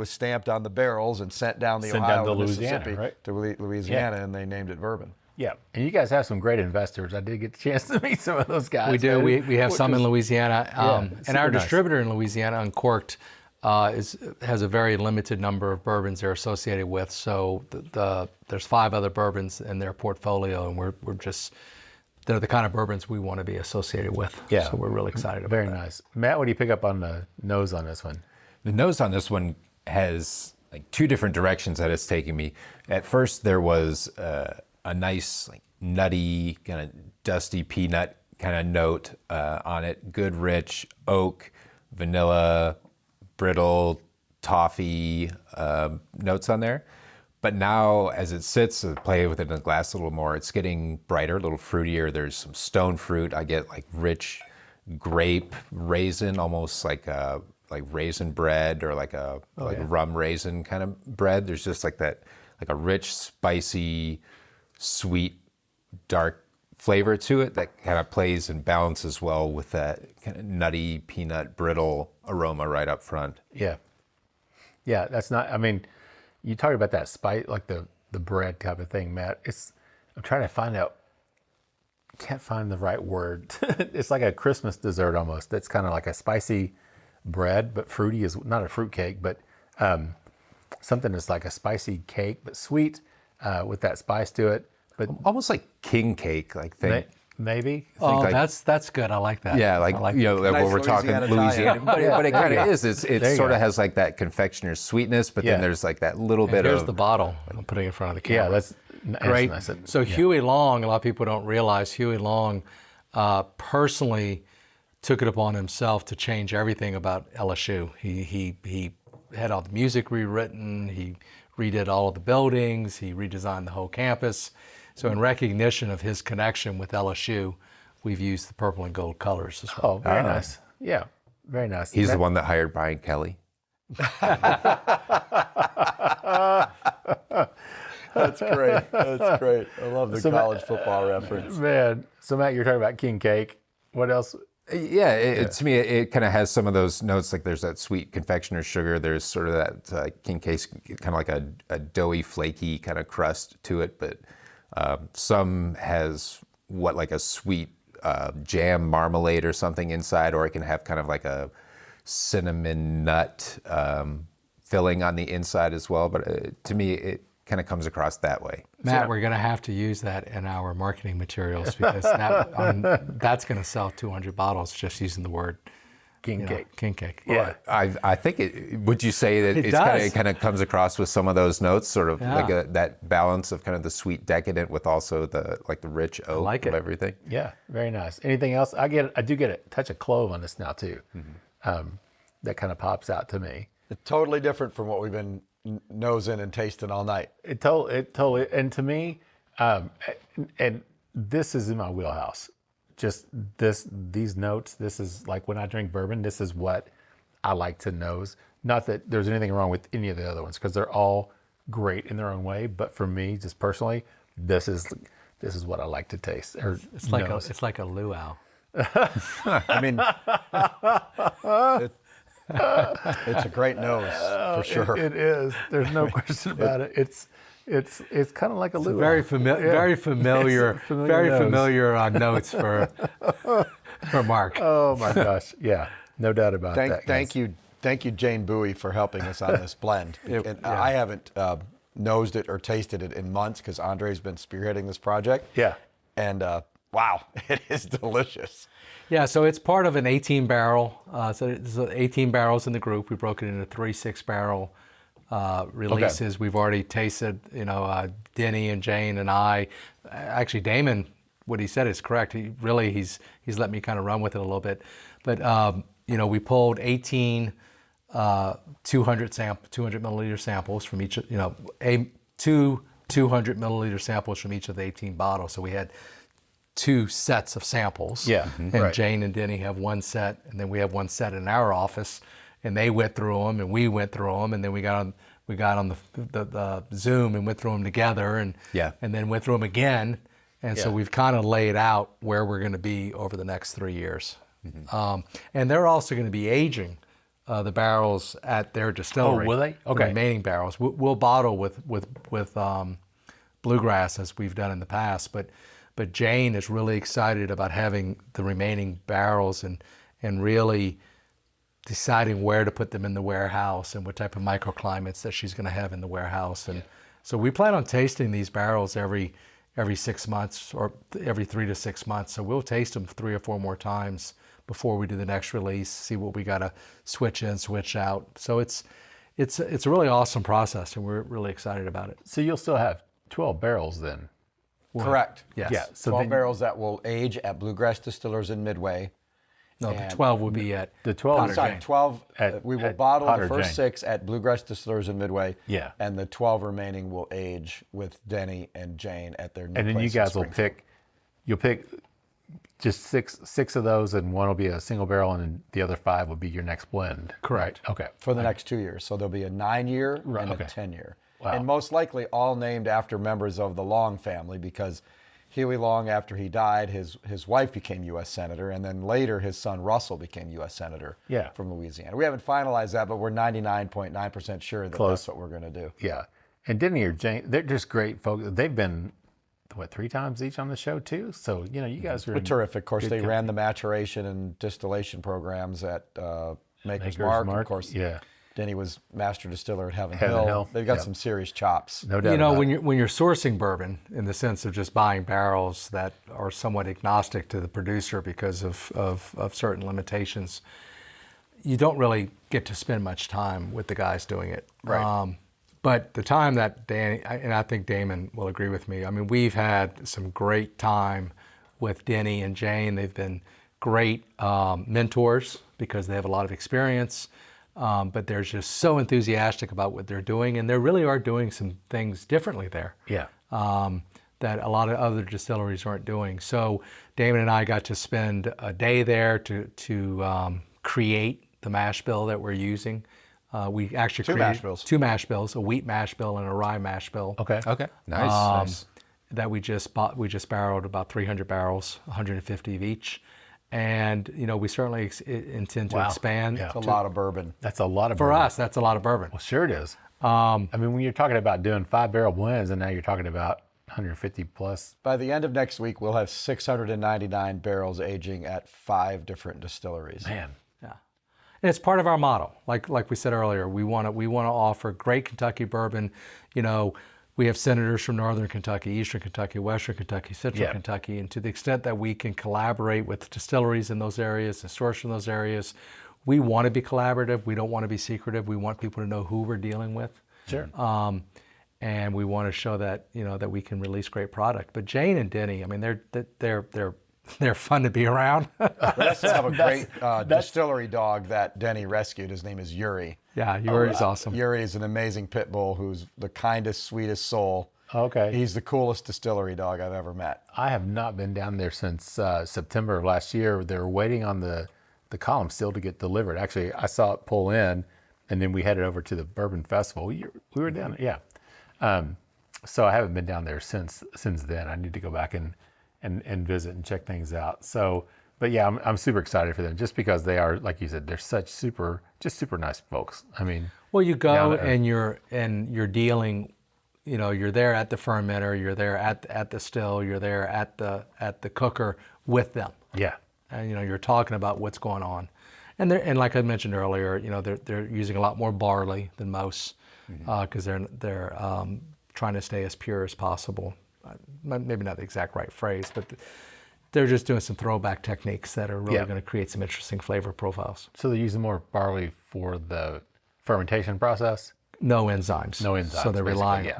stamped on the barrels and sent down the Ohio to Mississippi to Louisiana, and they named it bourbon. Yeah, and you guys have some great investors. I did get the chance to meet some of those guys. We do. We have some in Louisiana, and our nice. distributor in Louisiana, Uncorked, has a very limited number of bourbons they're associated with. So there's 5 other bourbons in their portfolio, and they're the kind of bourbons we want to be associated with. Yeah. So we're really excited about Very that. nice. Matt, what do you pick up on the nose on this one? The nose on this one has like 2 different directions that it's taking me. At first, there was a nice nutty, kind of dusty peanut kind of note on it. Good, rich oak, vanilla, brittle, toffee notes on there. But now, as it sits, play with it in the glass a little more, it's getting brighter, a little fruitier. There's some stone fruit. I get like rich grape, raisin, almost like raisin bread or like rum raisin kind of bread. There's just like that, like a rich, spicy, sweet, dark flavor to it that kind of plays and balances well with that kind of nutty, peanut, brittle aroma right up front. Yeah. Yeah, that's not, I mean, you talk about that spice, like the bread type of thing, Matt. I'm trying to find out, can't find the right word. It's like a Christmas dessert almost. That's kind of like a spicy bread, but fruity is not a fruit cake, but something that's like a spicy cake, but sweet with that spice to it. But almost like king cake, like thing. Maybe. Oh, like, that's good. I like that. Yeah, like, like you know, nice what we're talking Louisiana, but it kind of is. It sort of has like that confectioner's sweetness, but then there's like that little bit here's of. the bottle I'm putting in front of the camera. Yeah, that's great. Nice. So Huey Long, a lot of people don't realize Huey Long personally took it upon himself to change everything about LSU. He had all the music rewritten. He redid all of the buildings. He redesigned the whole campus. So in recognition of his connection with LSU, we've used the purple and gold colors as well. Oh, very nice. Yeah, very nice. He's the one that hired Brian Kelly. That's great. That's great. I love the college football reference. Man, so Matt, you're talking about king cake. What else? Yeah, to me, it kind of has some of those notes. Like there's that sweet confectioner's sugar. There's sort of that king cake, kind of like a doughy, flaky kind of crust to it. But some has like a sweet jam marmalade or something inside, or it can have kind of like a cinnamon nut filling on the inside as well. But to me, it kind of comes across that way. Matt, we're going to have to use that in our marketing materials because that's going to sell 200 bottles just using the word King cake. King cake. Yeah. I think would you say that it kind of comes across with some of those notes, sort of like that balance of kind of the sweet decadent with also the rich oak of everything? Yeah, very nice. Anything else? I do get a touch of clove on this now too. Mm-hmm. That kind of pops out to me. It's totally different from what we've been nosing and tasting all night. It totally, and to me, and this is in my wheelhouse. Just these notes. This is like when I drink bourbon. This is what I like to nose. Not that there's anything wrong with any of the other ones because they're all great in their own way. But for me, just personally, this is what I like to taste. Or it's like a luau. I mean, it's a great nose for sure. It is. There's no question about it. It's kind of like a luau. Very familiar notes for Mark. Oh my gosh, yeah, no doubt about that. Thank you, Jane Bowie, for helping us on this blend. I haven't nosed it or tasted it in months because Andre's been spearheading this project. Yeah, and wow, it is delicious. Yeah, so it's part of an 18 barrel. So there's 18 barrels in the group. We broke it into 3 6-barrel releases. Okay. We've already tasted, Denny and Jane and I. Actually, Damon, what he said is correct. He's let me kind of run with it a little bit. But, we pulled 18 200 milliliter samples from each, two 200 milliliter samples from each of the 18 bottles. So we had 2 sets of samples. Yeah. And right. Jane and Denny have 1 set, and then we have 1 set in our office, and they went through them, and we went through them, and then we got on the Zoom and went through them together, and then went through them again, and so we've kind of laid out where we're going to be over the next 3 years. Mm-hmm. And they're also going to be aging the barrels at their distillery. Oh, will they? Okay. The remaining barrels. We'll bottle with bluegrass as we've done in the past, but Jane is really excited about having the remaining barrels and really deciding where to put them in the warehouse and what type of microclimates that she's going to have in the warehouse. And so we plan on tasting these barrels every 6 months or every 3 to 6 months. So we'll taste them 3 or 4 more times before we do the next release, see what we got to switch in, switch out. So it's a really awesome process, and we're really excited about it. So you'll still have 12 barrels then? Correct. Yes. Yeah. So 12 then, barrels that will age at Bluegrass Distillers in Midway. No, the 12 will be at the 12. Potter Sorry, Jane. 12. We will bottle Potter the first Jane. 6 at Bluegrass Distillers in Midway. Yeah. And the 12 remaining will age with Denny and Jane at their new And then you place in guys will Springfield. you'll pick just six of those, and one will be a single barrel, and then the other 5 will be your next blend. Correct. Right? Okay. For the next 2 years. So there'll be a 9-year and okay. a 10-year. Wow. And most likely all named after members of the Long family, because Huey Long, after he died, his wife became U.S. Senator, and then later his son Russell became U.S. Senator from Louisiana. We haven't finalized that, but we're 99.9% sure that that's what we're going to do. Yeah. And Denny or Jane, they're just great folks. They've been, 3 times each on the show too? So, you guys are But terrific. Of course, they ran the maturation and distillation programs at Maker's Mark. Of course, Denny was master distiller at Heaven Hill. They've got some serious chops. No doubt. When you're sourcing bourbon, in the sense of just buying barrels that are somewhat agnostic to the producer because of certain limitations, you don't really get to spend much time with the guys doing it. Right. But the time that Danny, and I think Damon will agree with me, I mean, we've had some great time with Denny and Jane. They've been great mentors because they have a lot of experience. But they're just so enthusiastic about what they're doing, and they really are doing some things differently there. Yeah. That a lot of other distilleries aren't doing. So Damon and I got to spend a day there to create the mash bill that we're using. We actually created 2 mash bills, a wheat mash bill and a rye mash bill. Okay. Nice. That we just bought. We just barreled about 300 barrels, 150 of each. And, we certainly intend to expand. It's a lot of bourbon. That's a lot of For bourbon. us, that's a lot of bourbon. Well, sure it is. I mean, when you're talking about doing 5-barrel blends, and now you're talking about 150 plus. By the end of next week, we'll have 699 barrels aging at 5 different distilleries. Man. Yeah, and it's part of our model. Like we said earlier, we want to offer great Kentucky bourbon. We have senators from Northern Kentucky, Eastern Kentucky, Western Kentucky, Central Kentucky, and to the extent that we can collaborate with distilleries in those areas and source from those areas, we want to be collaborative. We don't want to be secretive. We want people to know who we're dealing with. Sure. And we want to show that that we can release great product. But Jane and Denny, I mean, they're fun to be around. We also have a great distillery dog that Denny rescued. His name is Yuri. Yeah, Yuri's awesome. Yuri is an amazing pit bull who's the kindest, sweetest soul. Okay. He's the coolest distillery dog I've ever met. I have not been down there since September of last year. They were waiting on the column still to get delivered. Actually, I saw it pull in, and then we headed over to the Bourbon Festival. We were down there, yeah. So I haven't been down there since then. I need to go back and visit and check things out. So, but yeah, I'm super excited for them just because they are, like you said, they're such super nice folks. I mean, well, you go and you're dealing, you're there at the fermenter, you're there at the still, you're there at the cooker with them. Yeah. And you're talking about what's going on, and like I mentioned earlier, they're using a lot more barley than most because they're trying to stay as pure as possible. Maybe not the exact right phrase, but they're just doing some throwback techniques that are really going to create some interesting flavor profiles. So they're using more barley for the fermentation process? No enzymes. No enzymes. So they're relying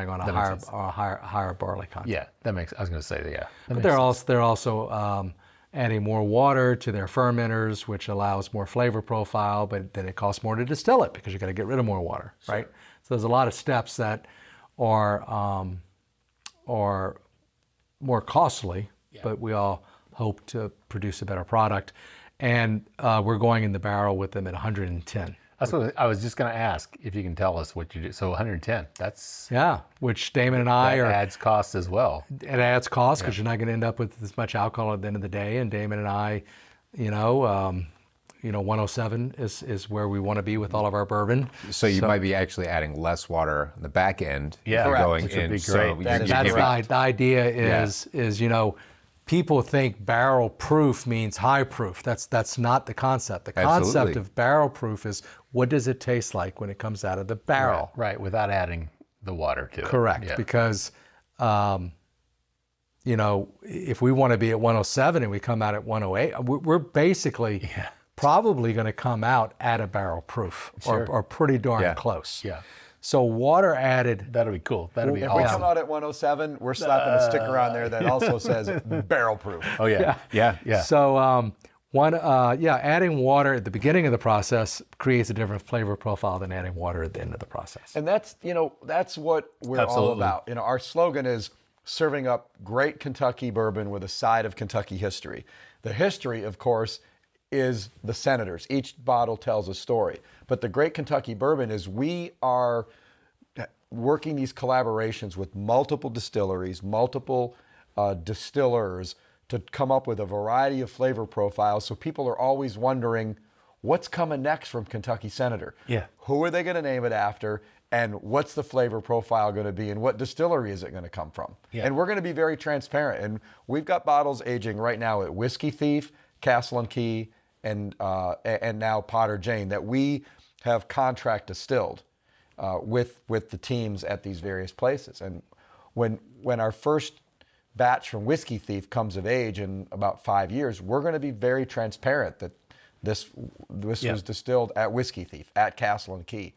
on that a higher barley content. Yeah, I was going to say that. Yeah. But they're also adding more water to their fermenters, which allows more flavor profile, but then it costs more to distill it because you got to get rid of more water, right? So there's a lot of steps that are more costly, but we all hope to produce a better product. And we're going in the barrel with them at 110. That's what I was just going to ask if you can tell us what you do. So 110, that's... Yeah, which Damon and I that adds cost as well. It adds cost because you're not going to end up with as much alcohol at the end of the day. And Damon and I, 107 is where we want to be with all of our bourbon. So you might be actually adding less water on the back end. Yeah, going which would in. be So great. The idea is people think barrel proof means high proof. That's not the concept. The concept Absolutely. of barrel proof is what does it taste like when it comes out of the barrel? Right, without adding the water to it. Correct, Yeah. because if we want to be at 107 and we come out at 108, we're basically probably going to come out at a barrel proof or pretty darn close. Yeah. So water added. That'll be cool. That'll be If awesome. we come out at 107, we're slapping a sticker on there that also says barrel proof. Oh yeah. So adding water at the beginning of the process creates a different flavor profile than adding water at the end of the process. And that's what we're all about. Our slogan is serving up great Kentucky bourbon with a side of Kentucky history. The history, of course, is the Senators. Each bottle tells a story. But the great Kentucky bourbon is we are working these collaborations with multiple distilleries, multiple distillers to come up with a variety of flavor profiles. So people are always wondering, what's coming next from Kentucky Senator? Yeah. Who are they going to name it after? And what's the flavor profile going to be? And what distillery is it going to come from? Yeah. And we're going to be very transparent. And we've got bottles aging right now at Whiskey Thief, Castle and Key, and now Potter Jane that we have contract distilled with the teams at these various places. And when our first batch from Whiskey Thief comes of age in about 5 years, we're going to be very transparent that this was distilled at Whiskey Thief, at Castle and Key,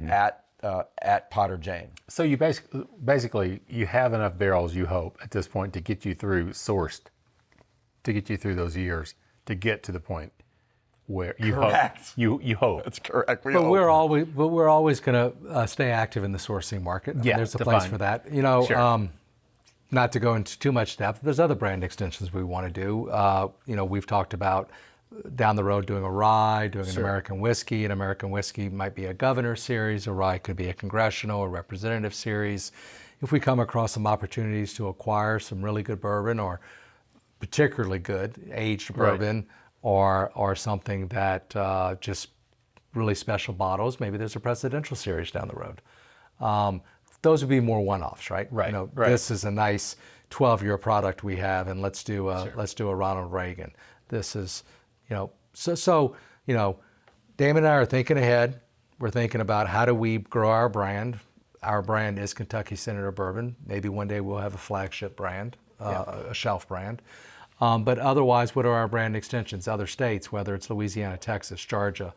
at Potter Jane. So you basically you have enough barrels, you hope, at this point to get you through sourced, to get you through those years, to get to the point where you Correct. hope. You hope. That's correct. We're always going to stay active in the sourcing market. I mean, there's a place for that. Sure. Not to go into too much depth, there's other brand extensions we want to do. We've talked about down the road doing a rye, doing an American whiskey. An American whiskey might be a governor series. A rye could be a congressional or representative series. If we come across some opportunities to acquire some really good bourbon or particularly good aged bourbon or something that just really special bottles, maybe there's a presidential series down the road. Those would be more one-offs, right? Right. This is a nice 12-year product we have, and let's do a Ronald Reagan. This is, so Damon and I are thinking ahead. We're thinking about how do we grow our brand. Our brand is Kentucky Senator Bourbon. Maybe one day we'll have a flagship brand, a shelf brand. But otherwise, what are our brand extensions? Other states, whether it's Louisiana, Texas, Georgia,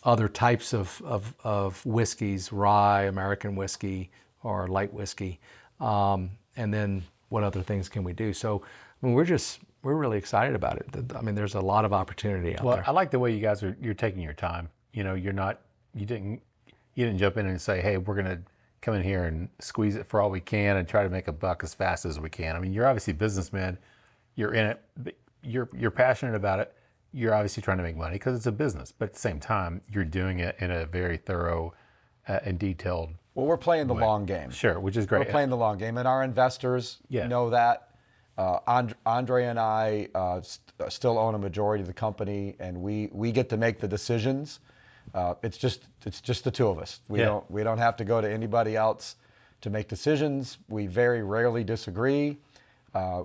other types of whiskeys, rye, American whiskey, or light whiskey, and then what other things can we do? So, I mean, we're really excited about it. I mean, there's a lot of opportunity out there. Well, I like the way you guys you're taking your time. You didn't jump in and say, hey, we're going to come in here and squeeze it for all we can and try to make a buck as fast as we can. I mean, you're obviously businessmen. You're in it. But you're passionate about it. You're obviously trying to make money because it's a business. But at the same time, you're doing it in a very thorough and detailed Well, we're playing the long game. Sure, which is great. We're playing the long game, and our investors know that. Andre and I still own a majority of the company, and we get to make the decisions. It's just the two of us. We don't have to go to anybody else to make decisions. We very rarely disagree.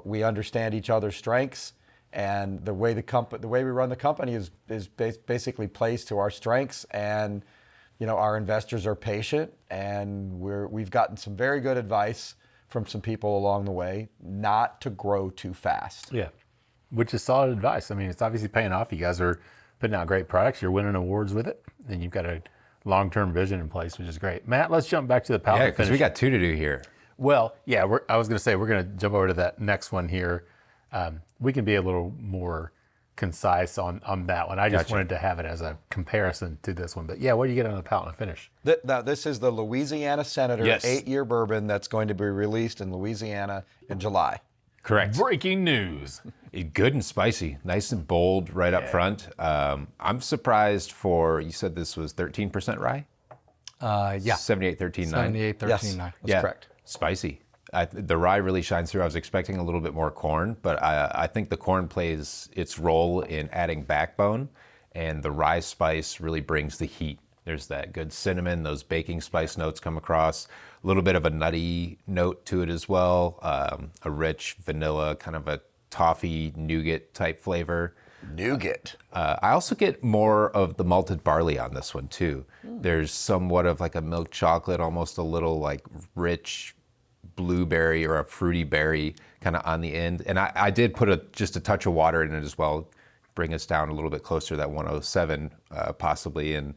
We understand each other's strengths, and the way we run the company is basically plays to our strengths. And our investors are patient, and we've gotten some very good advice from some people along the way not to grow too fast. Yeah, which is solid advice. I mean, it's obviously paying off. You guys are putting out great products. You're winning awards with it, and you've got a long-term vision in place, which is great. Matt, let's jump back to the palate. Yeah, because we got two to do here. Well, yeah, I was going to say we're going to jump over to that next one here. We can be a little more concise on that one. I just wanted to have it as a comparison to this one. But yeah, what do you get on the palate and finish? Now, this is the Louisiana Senator 8-year bourbon that's going to be released in Louisiana in July. Correct. Breaking news. Good and spicy, nice and bold right up front. I'm surprised you said this was 13% rye? 78, 13, 9. 78, 13, Yes, 9. that's correct. Spicy. The rye really shines through. I was expecting a little bit more corn, but I think the corn plays its role in adding backbone, and the rye spice really brings the heat. There's that good cinnamon, those baking spice notes come across, a little bit of a nutty note to it as well, a rich vanilla, kind of a toffee nougat type flavor. Nougat. I also get more of the malted barley on this one too. There's somewhat of like a milk chocolate, almost a little like rich blueberry or a fruity berry kind of on the end. And I did put just a touch of water in it as well. bring us down a little bit closer to that 107 possibly. And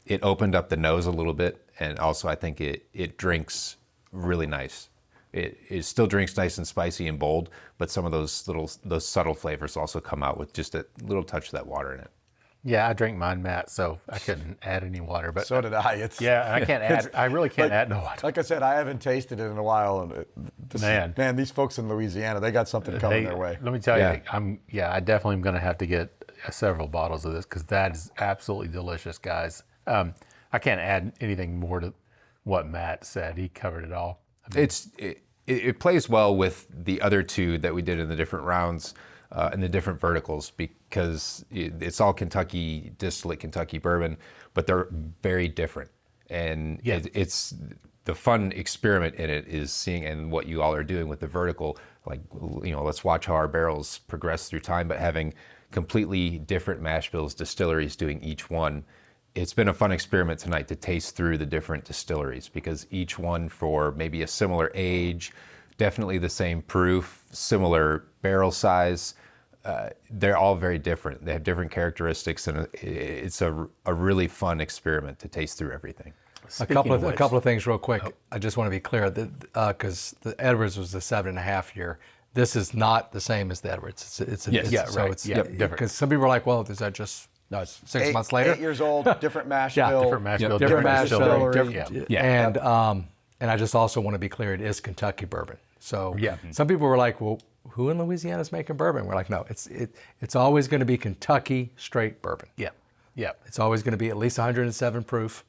it opened up the nose a little bit. And also I think it drinks really nice. It still drinks nice and spicy and bold, but some of those subtle flavors also come out with just a little touch of that water in it. Yeah, I drank mine, Matt, so I couldn't add any water. But so did I. I can't add. I really can't add no water. Like I said, I haven't tasted it in a while, and man, these folks in Louisiana, they got something coming their way. Let me tell you, I definitely am going to have to get several bottles of this because that is absolutely delicious, guys. I can't add anything more to what Matt said. He covered it all. It plays well with the other two that we did in the different rounds and the different verticals because it's all Kentucky distillate, Kentucky bourbon, but they're very different. And it's the fun experiment in it is seeing and what you all are doing with the vertical, like, let's watch how our barrels progress through time, but having completely different mash bills, distilleries doing each one. It's been a fun experiment tonight to taste through the different distilleries because each one for maybe a similar age, definitely the same proof, similar barrel size, they're all very different. They have different characteristics, and it's a really fun experiment to taste through everything. A couple of things real quick. I just want to be clear that because the Edwards was the 7.5 year. This is not the same as the Edwards. It's different. Because some people are like, well, is that just... No, it's 6 months later. 8 years old, different mash bill. Different mash bill, different mash distillery. And I just also want to be clear, it is Kentucky bourbon. So some people were like, well, who in Louisiana is making bourbon? We're like, no, it's always going to be Kentucky straight bourbon. Yeah. It's always going to be at least 107 proof.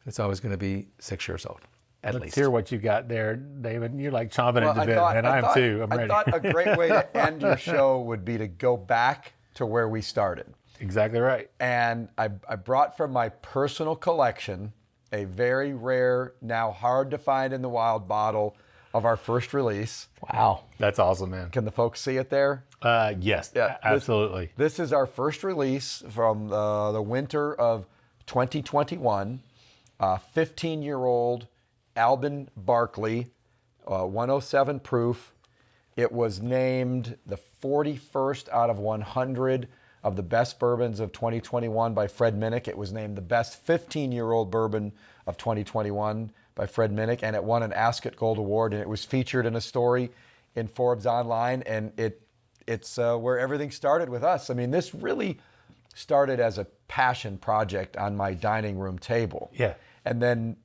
It's always going to be 6 years old, at least. Let's hear what you got there, David. You're like chomping at the bit, and I am too. I'm ready. I thought a great way to end your show would be to go back to where we started. Exactly right. And I brought from my personal collection a very rare, now hard to find in the wild bottle of our first release. Wow. That's awesome, man. Can the folks see it there? Yes, absolutely. This is our first release from the winter of 2021. 15-year-old Alben Barkley, 107 proof. It was named the 41st out of 100 of the best bourbons of 2021 by Fred Minnick. It was named the best 15-year-old bourbon of 2021 by Fred Minnick, and it won an Ascot Gold Award, and it was featured in a story in Forbes Online, and it's where everything started with us. I mean, this really started as a passion project on my dining room table. Yeah. And then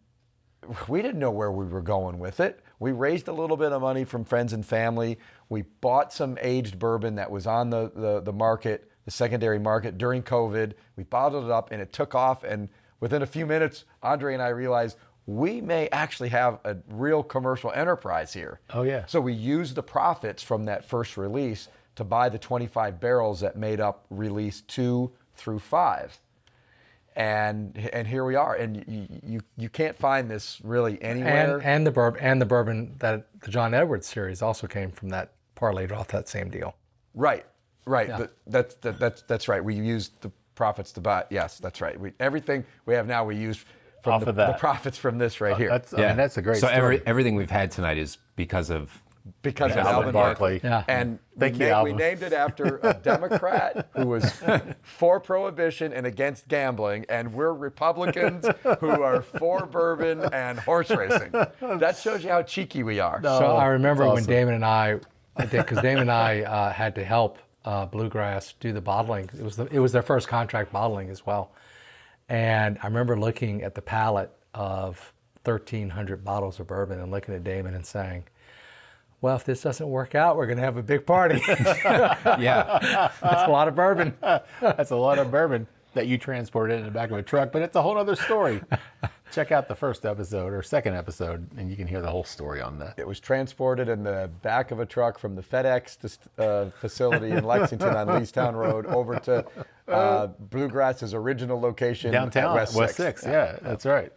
we didn't know where we were going with it. We raised a little bit of money from friends and family. We bought some aged bourbon that was on the market, the secondary market during COVID. We bottled it up and it took off. And within a few minutes, Andre and I realized we may actually have a real commercial enterprise here. Oh, yeah. So we used the profits from that first release to buy the 25 barrels that made up release 2 through 5. And here we are, and you can't find this really anywhere. And the bourbon that the John Edwards series also came from that, parlayed off that same deal. Right. Yeah. That's right. We used the profits to buy. Yes, that's right. Everything we have now we use from the profits from this right here. I mean, that's a great story. So everything we've had tonight is because of Alben Barkley. Yeah. And we named it after a Democrat who was for prohibition and against gambling, and we're Republicans who are for bourbon and horse racing. That shows you how cheeky we are. So I remember when Damon and I, because Damon and I had to help Bluegrass do the bottling. It was their first contract bottling as well. And I remember looking at the palette of 1,300 bottles of bourbon and looking at Damon and saying, well, if this doesn't work out, we're going to have a big party. Yeah. That's a lot of bourbon. That's a lot of bourbon that you transported in the back of a truck, but it's a whole other story. Check out the first episode or second episode, and you can hear the whole story on that. It was transported in the back of a truck from the FedEx facility in Lexington on Leestown Road over to Bluegrass's original location downtown, at West 6. Yeah, that's right.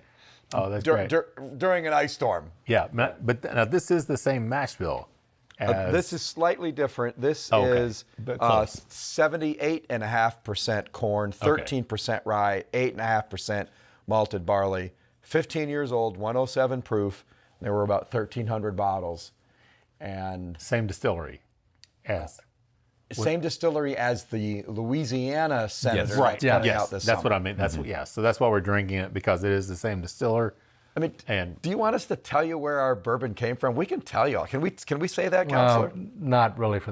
Oh, that's great. During an ice storm. Yeah, but now this is the same mash bill. This is slightly different. This is 78.5% corn, 13% rye, 8.5% malted barley, 15 years old, 107 proof. There were about 1,300 bottles. And same distillery. Yes. Same distillery as the Louisiana Senator. Yes, right. Coming Yes, out this that's summer. what I mean. That's so that's why we're drinking it, because it is the same distiller. I mean, and do you want us to tell you where our bourbon came from? We can tell you all. Can we say that, Counselor? Not for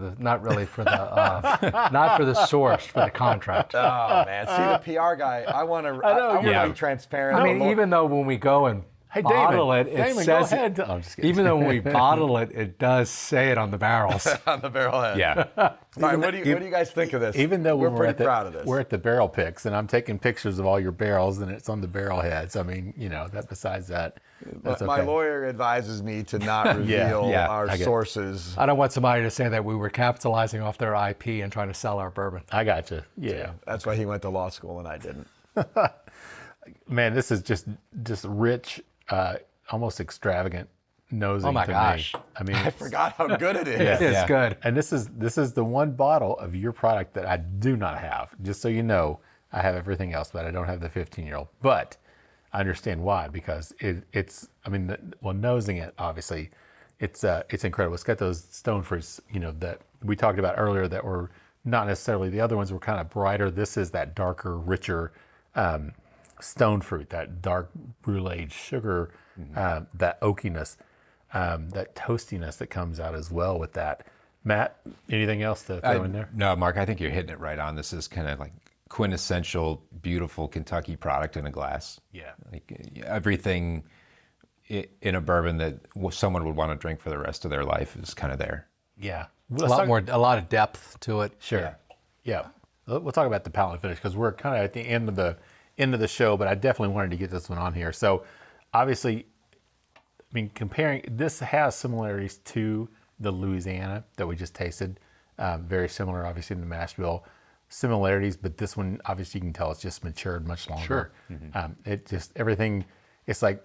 the source, for the contract. Oh man, see the PR guy. I want to be transparent. I mean, even though when we go and bottle it says go ahead. I'm just kidding. even though when we bottle it, it does say it on the barrels. on the barrel head. Yeah. All right, what do you guys think of this? Even though we're pretty proud of this. We're at the barrel picks, and I'm taking pictures of all your barrels, and it's on the barrel heads. I mean, that besides that, that's okay. My lawyer advises me to not reveal our sources. I don't want somebody to say that we were capitalizing off their IP and trying to sell our bourbon. I got you. Yeah. That's why he went to law school and I didn't. Man, this is just rich, almost extravagant nosing. Oh my gosh! I mean, I forgot how good it is. It's good. And this is the one bottle of your product that I do not have. Just so you know, I have everything else, but I don't have the 15-year-old. But I understand why, because it's. I mean, nosing it, obviously, it's incredible. It's got those stone fruits, that we talked about earlier, that were not necessarily, the other ones were kind of brighter. This is that darker, richer stone fruit, that dark brule sugar, that oakiness, that toastiness that comes out as well with that. Matt, anything else to throw in there? No, Mark, I think you're hitting it right on. This is kind of like quintessential, beautiful Kentucky product in a glass. Yeah. Like everything in a bourbon that someone would want to drink for the rest of their life is kind of there. Yeah. A lot of depth to it. Sure. Yeah. We'll talk about the palate and finish, because we're kind of at the end of the show, but I definitely wanted to get this one on here. So obviously, I mean, comparing, this has similarities to the Louisiana that we just tasted. Very similar, obviously, in the mash bill similarities, but this one, obviously, you can tell it's just matured much longer. Sure. It just, everything, it's like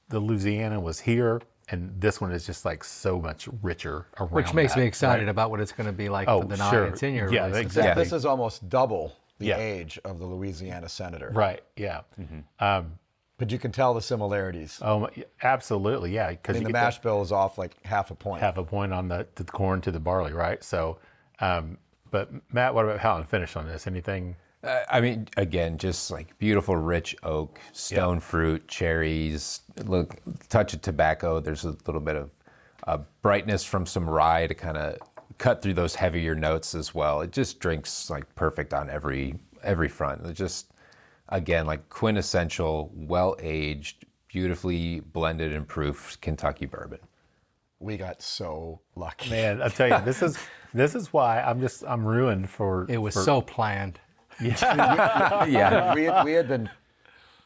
the Louisiana was here, and this one is just like so much richer around. Which makes that, me excited right? about what it's going to be like for the 9 and 10 year Yeah, releases. exactly. This is almost double the age of the Louisiana Senator. Right, yeah. But you can tell the similarities. Oh, absolutely, yeah. Because the mash bill is off like half a point. Half a point on the corn to the barley, right? So, but Matt, what about palate and finish on this? Anything? I mean, again, just like beautiful, rich oak, stone fruit, cherries, look, touch of tobacco. There's a little bit of brightness from some rye to kind of cut through those heavier notes as well. It just drinks like perfect on every front. It just, again, like quintessential, well-aged, beautifully blended and proofed Kentucky bourbon. We got so lucky. Man, I tell you, this is why I'm ruined for. It was so planned. Yeah, we had been.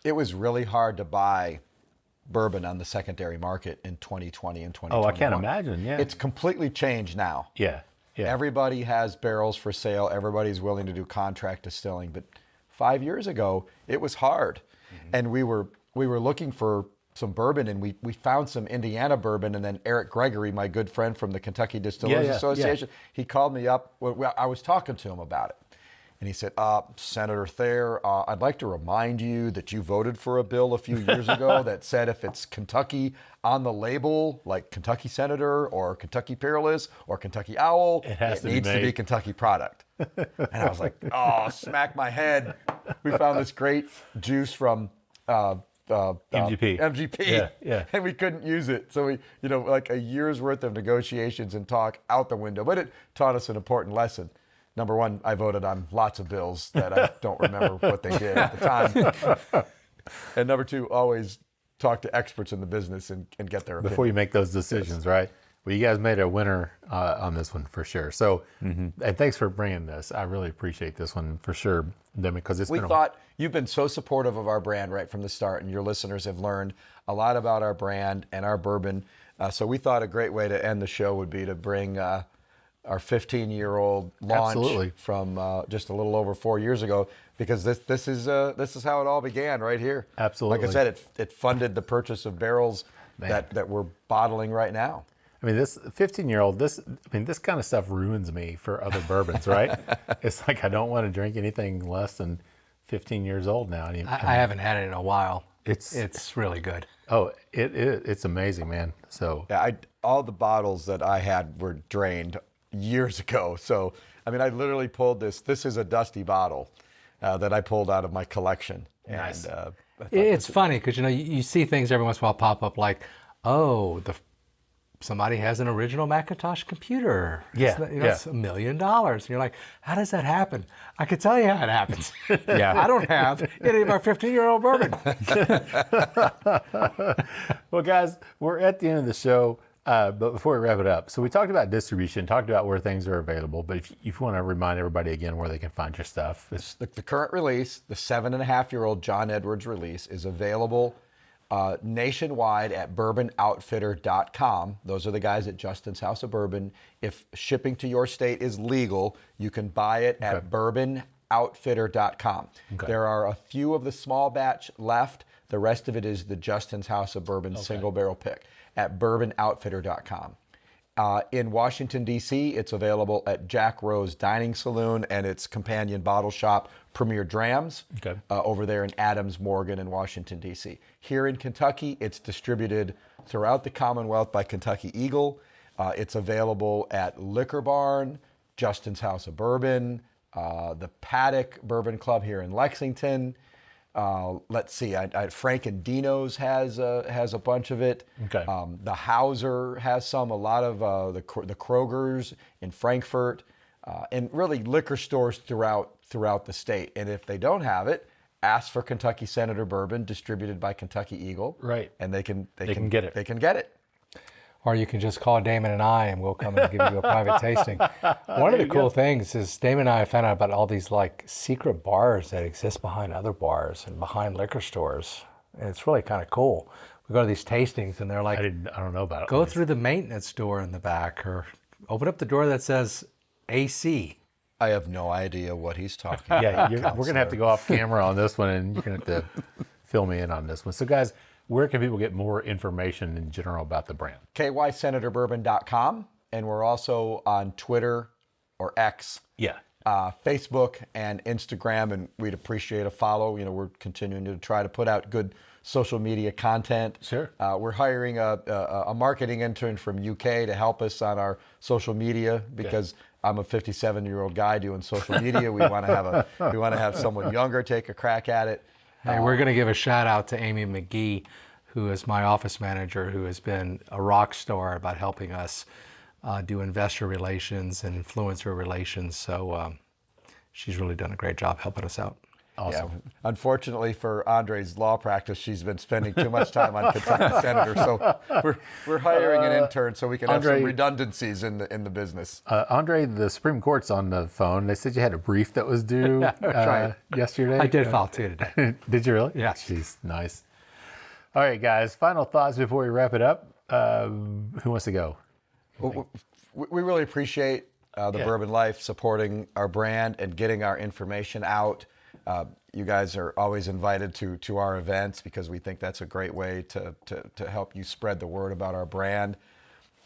It was really hard to buy bourbon on the secondary market in 2020 and 2021. Oh, I can't imagine. Yeah, it's completely changed now. Yeah. Everybody has barrels for sale. Everybody's willing to do contract distilling. But 5 years ago, it was hard, and we were looking for some bourbon, and we found some Indiana bourbon, and then Eric Gregory, my good friend from the Kentucky Distillers Association, he called me up. I was talking to him about it. And he said, Senator Thayer, I'd like to remind you that you voted for a bill a few years ago that said if it's Kentucky on the label, like Kentucky Senator or Kentucky Peerless or Kentucky Owl, it needs to be Kentucky product. And I was like, smack my head. We found this great juice from MGP. Yeah. And we couldn't use it. So we, like a year's worth of negotiations and talk out the window. But it taught us an important lesson. Number one, I voted on lots of bills that I don't remember what they did at the time. And number two, always talk to experts in the business and get their opinion. Before you make those decisions, right? Well, you guys made a winner on this one for sure. So, and thanks for bringing this. I really appreciate this one for sure, because it's we thought you've been so supportive of our brand right from the start, and your listeners have learned a lot about our brand and our bourbon. So we thought a great way to end the show would be to bring our 15-year-old launch from just a little over 4 years ago, because this is how it all began right here. Absolutely. Like I said, it funded the purchase of barrels that we're bottling right now. I mean, this 15-year-old, this kind of stuff ruins me for other bourbons, right? It's like I don't want to drink anything less than 15 years old now. I haven't had it in a while. It's really good. Oh, it's amazing, man. So yeah, all the bottles that I had were drained years ago. So I mean, I literally pulled this. This is a dusty bottle that I pulled out of my collection. Nice. And It's funny because you see things every once in a while pop up like, oh, somebody has an original Macintosh computer. Yeah, It's $1 million. And you're like, how does that happen? I can tell you how it happens. Yeah. I don't have any of our 15-year-old bourbon. Well, guys, we're at the end of the show, but before we wrap it up, so we talked about distribution, talked about where things are available, but if you want to remind everybody again where they can find your stuff. the current release, the 7.5-year-old John Edwards release, is available nationwide at bourbonoutfitter.com. Those are the guys at Justin's House of Bourbon. If shipping to your state is legal, you can buy it at bourbonoutfitter.com. Okay. There are a few of the small batch left. The rest of it is the Justin's House of Bourbon single barrel pick at bourbonoutfitter.com. In Washington, D.C., it's available at Jack Rose Dining Saloon and its companion bottle shop, Premier Drams, over there in Adams Morgan in Washington, D.C. Here in Kentucky, it's distributed throughout the Commonwealth by Kentucky Eagle. It's available at Liquor Barn, Justin's House of Bourbon, the Paddock Bourbon Club here in Lexington. Let's see, Frank and Dino's has a bunch of it. Okay. The Hauser has some, a lot of the Kroger's in Frankfurt, and really liquor stores throughout the state. And if they don't have it, ask for Kentucky Senator Bourbon, distributed by Kentucky Eagle. Right. And they can get it. They can get it. Or you can just call Damon and I, and we'll come and give you a private tasting. One of the cool things is Damon and I found out about all these like secret bars that exist behind other bars and behind liquor stores. And it's really kind of cool. We go to these tastings, and they're like, I don't know about it. go through the maintenance door in the back, or open up the door that says AC. I have no idea what he's talking about. Yeah, we're going to have to go off camera on this one, and you're going to have to fill me in on this one. So, guys, where can people get more information in general about the brand? kysenatorbourbon.com, and we're also on Twitter or X, Facebook and Instagram, and we'd appreciate a follow. We're continuing to try to put out good social media content. Sure. We're hiring a marketing intern from UK to help us on our social media because I'm a 57-year-old guy doing social media. We want to have someone younger take a crack at it. Hey, we're going to give a shout out to Amy McGee, who is my office manager, who has been a rock star about helping us do investor relations and influencer relations. So she's really done a great job helping us out. Awesome. Yeah. Unfortunately for Andre's law practice, she's been spending too much time on Kentucky Senator. So we're hiring an intern so we can have some redundancies in the business. Andre, the Supreme Court's on the phone. They said you had a brief that was due yesterday. I did file too today. Did you really? Yeah. Jeez, nice. All right, guys. Final thoughts before we wrap it up. Who wants to go? We really appreciate the Bourbon Life supporting our brand and getting our information out. You guys are always invited to our events because we think that's a great way to help you spread the word about our brand.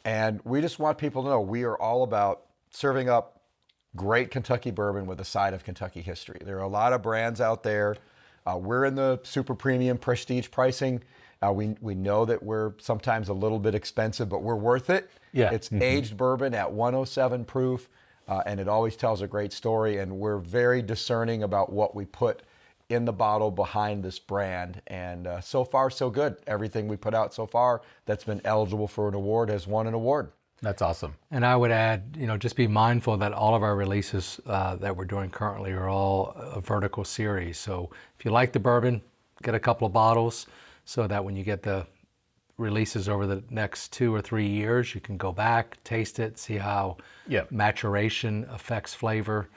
And we just want people to know we are all about serving up great Kentucky bourbon with a side of Kentucky history. There are a lot of brands out there. We're in the super premium prestige pricing. We know that we're sometimes a little bit expensive, but we're worth it. Yeah. It's aged bourbon at 107 proof. And it always tells a great story, and we're very discerning about what we put in the bottle behind this brand. And so far, so good. Everything we put out so far that's been eligible for an award has won an award. That's awesome. And I would add, just be mindful that all of our releases that we're doing currently are all a vertical series. So if you like the bourbon, get a couple of bottles so that when you get the releases over the next 2 or 3 years, you can go back, taste it, see how maturation affects flavor.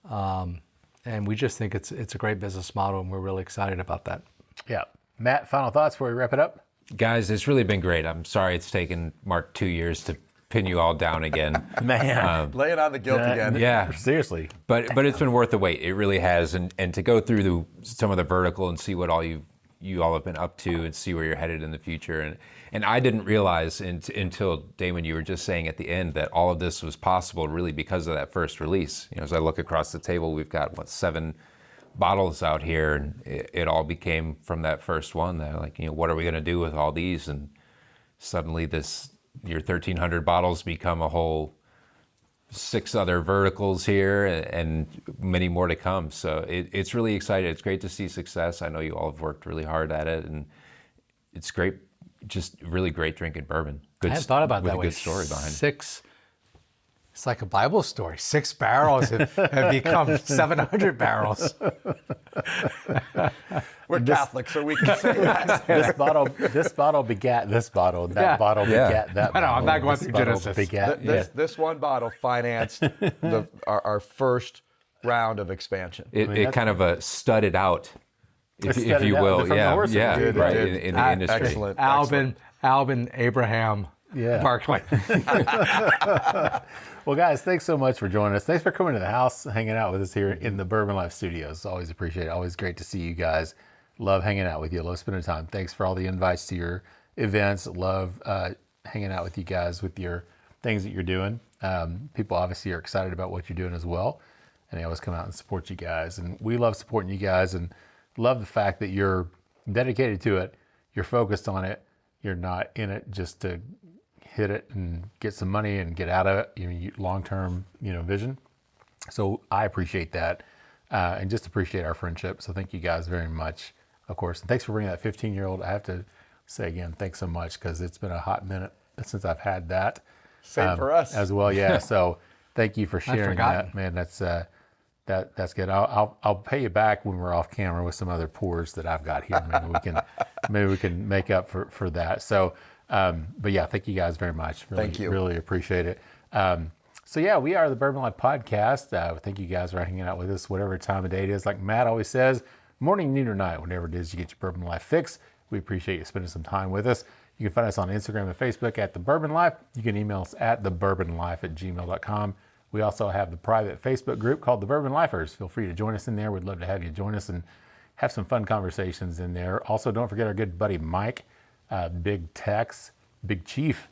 And we just think it's a great business model, and we're really excited about that. Yeah. Matt, final thoughts before we wrap it up? Guys, it's really been great. I'm sorry it's taken Mark 2 years to pin you all down again. Man. Lay it on the guilt again. Yeah. Seriously. But it's been worth the wait. It really has. And to go through some of the vertical and see what all you all have been up to and see where you're headed in the future. And I didn't realize until, Damon, you were just saying at the end that all of this was possible really because of that first release. As I look across the table, we've got, 7 bottles out here, and it all became from that first one. That what are we going to do with all these? And suddenly your 1,300 bottles become a whole 6 other verticals here and many more to come. So it's really exciting. It's great to see success. I know you all have worked really hard at it, and it's great, just really great drinking bourbon. I hadn't thought about that with a good story behind it. 6, it's like a Bible story. 6 barrels have become 700 barrels. We're Catholic, so we can say that. This bottle begat this bottle. That bottle begat that bottle. No, I'm not going through Genesis. This one bottle financed our first round of expansion. It kind of studded out, if you will. In the industry. Excellent. Alben, Abraham, Barkley. Well, guys, thanks so much for joining us. Thanks for coming to the house, hanging out with us here in the Bourbon Life Studios. Always appreciate it. Always great to see you guys. Love hanging out with you. Love spending time. Thanks for all the invites to your events. Love hanging out with you guys with your things that you're doing. People obviously are excited about what you're doing as well, and they always come out and support you guys. And we love supporting you guys and love the fact that you're dedicated to it. You're focused on it. You're not in it just to hit it and get some money and get out of it. Long-term, vision. So I appreciate that, and just appreciate our friendship. So thank you guys very much, of course. And thanks for bringing that 15-year-old. I have to say again, thanks so much, because it's been a hot minute since I've had that. Same for us as well. Yeah. So thank you for sharing that, man. That's good. I'll pay you back when we're off camera with some other pours that I've got here. Maybe we can make up for that. So. But yeah, thank you guys very much. Thank you. Really appreciate it. So yeah, we are the Bourbon Life Podcast. Thank you guys for hanging out with us, whatever time of day it is. Like Matt always says, morning, noon, or night, whenever it is you get your Bourbon Life fix. We appreciate you spending some time with us. You can find us on Instagram and Facebook at The Bourbon Life. You can email us at thebourbonlife@gmail.com. We also have the private Facebook group called The Bourbon Lifers. Feel free to join us in there. We'd love to have you join us and have some fun conversations in there. Also, don't forget our good buddy Mike, Big Chief,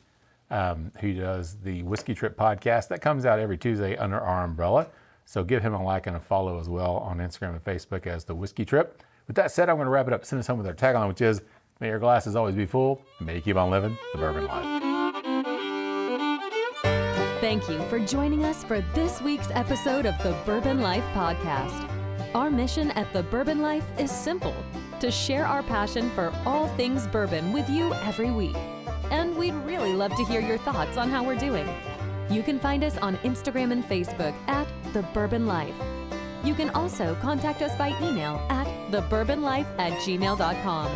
who does the Whiskey Trip podcast. That comes out every Tuesday under our umbrella. So give him a like and a follow as well on Instagram and Facebook as the Whiskey Trip. With that said, I'm going to wrap it up. Send us home with our tagline, which is, may your glasses always be full, and may you keep on living the Bourbon Life. Thank you for joining us for this week's episode of the Bourbon Life Podcast. Our mission at the Bourbon Life is simple: to share our passion for all things bourbon with you every week. And we'd really love to hear your thoughts on how we're doing. You can find us on Instagram and Facebook at The Bourbon Life. You can also contact us by email at thebourbonlife@gmail.com.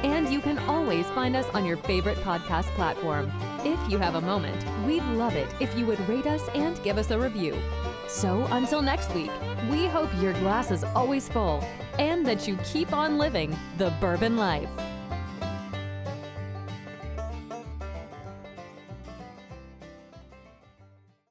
And you can always find us on your favorite podcast platform. If you have a moment, we'd love it if you would rate us and give us a review. So until next week, we hope your glass is always full and that you keep on living the Bourbon Life.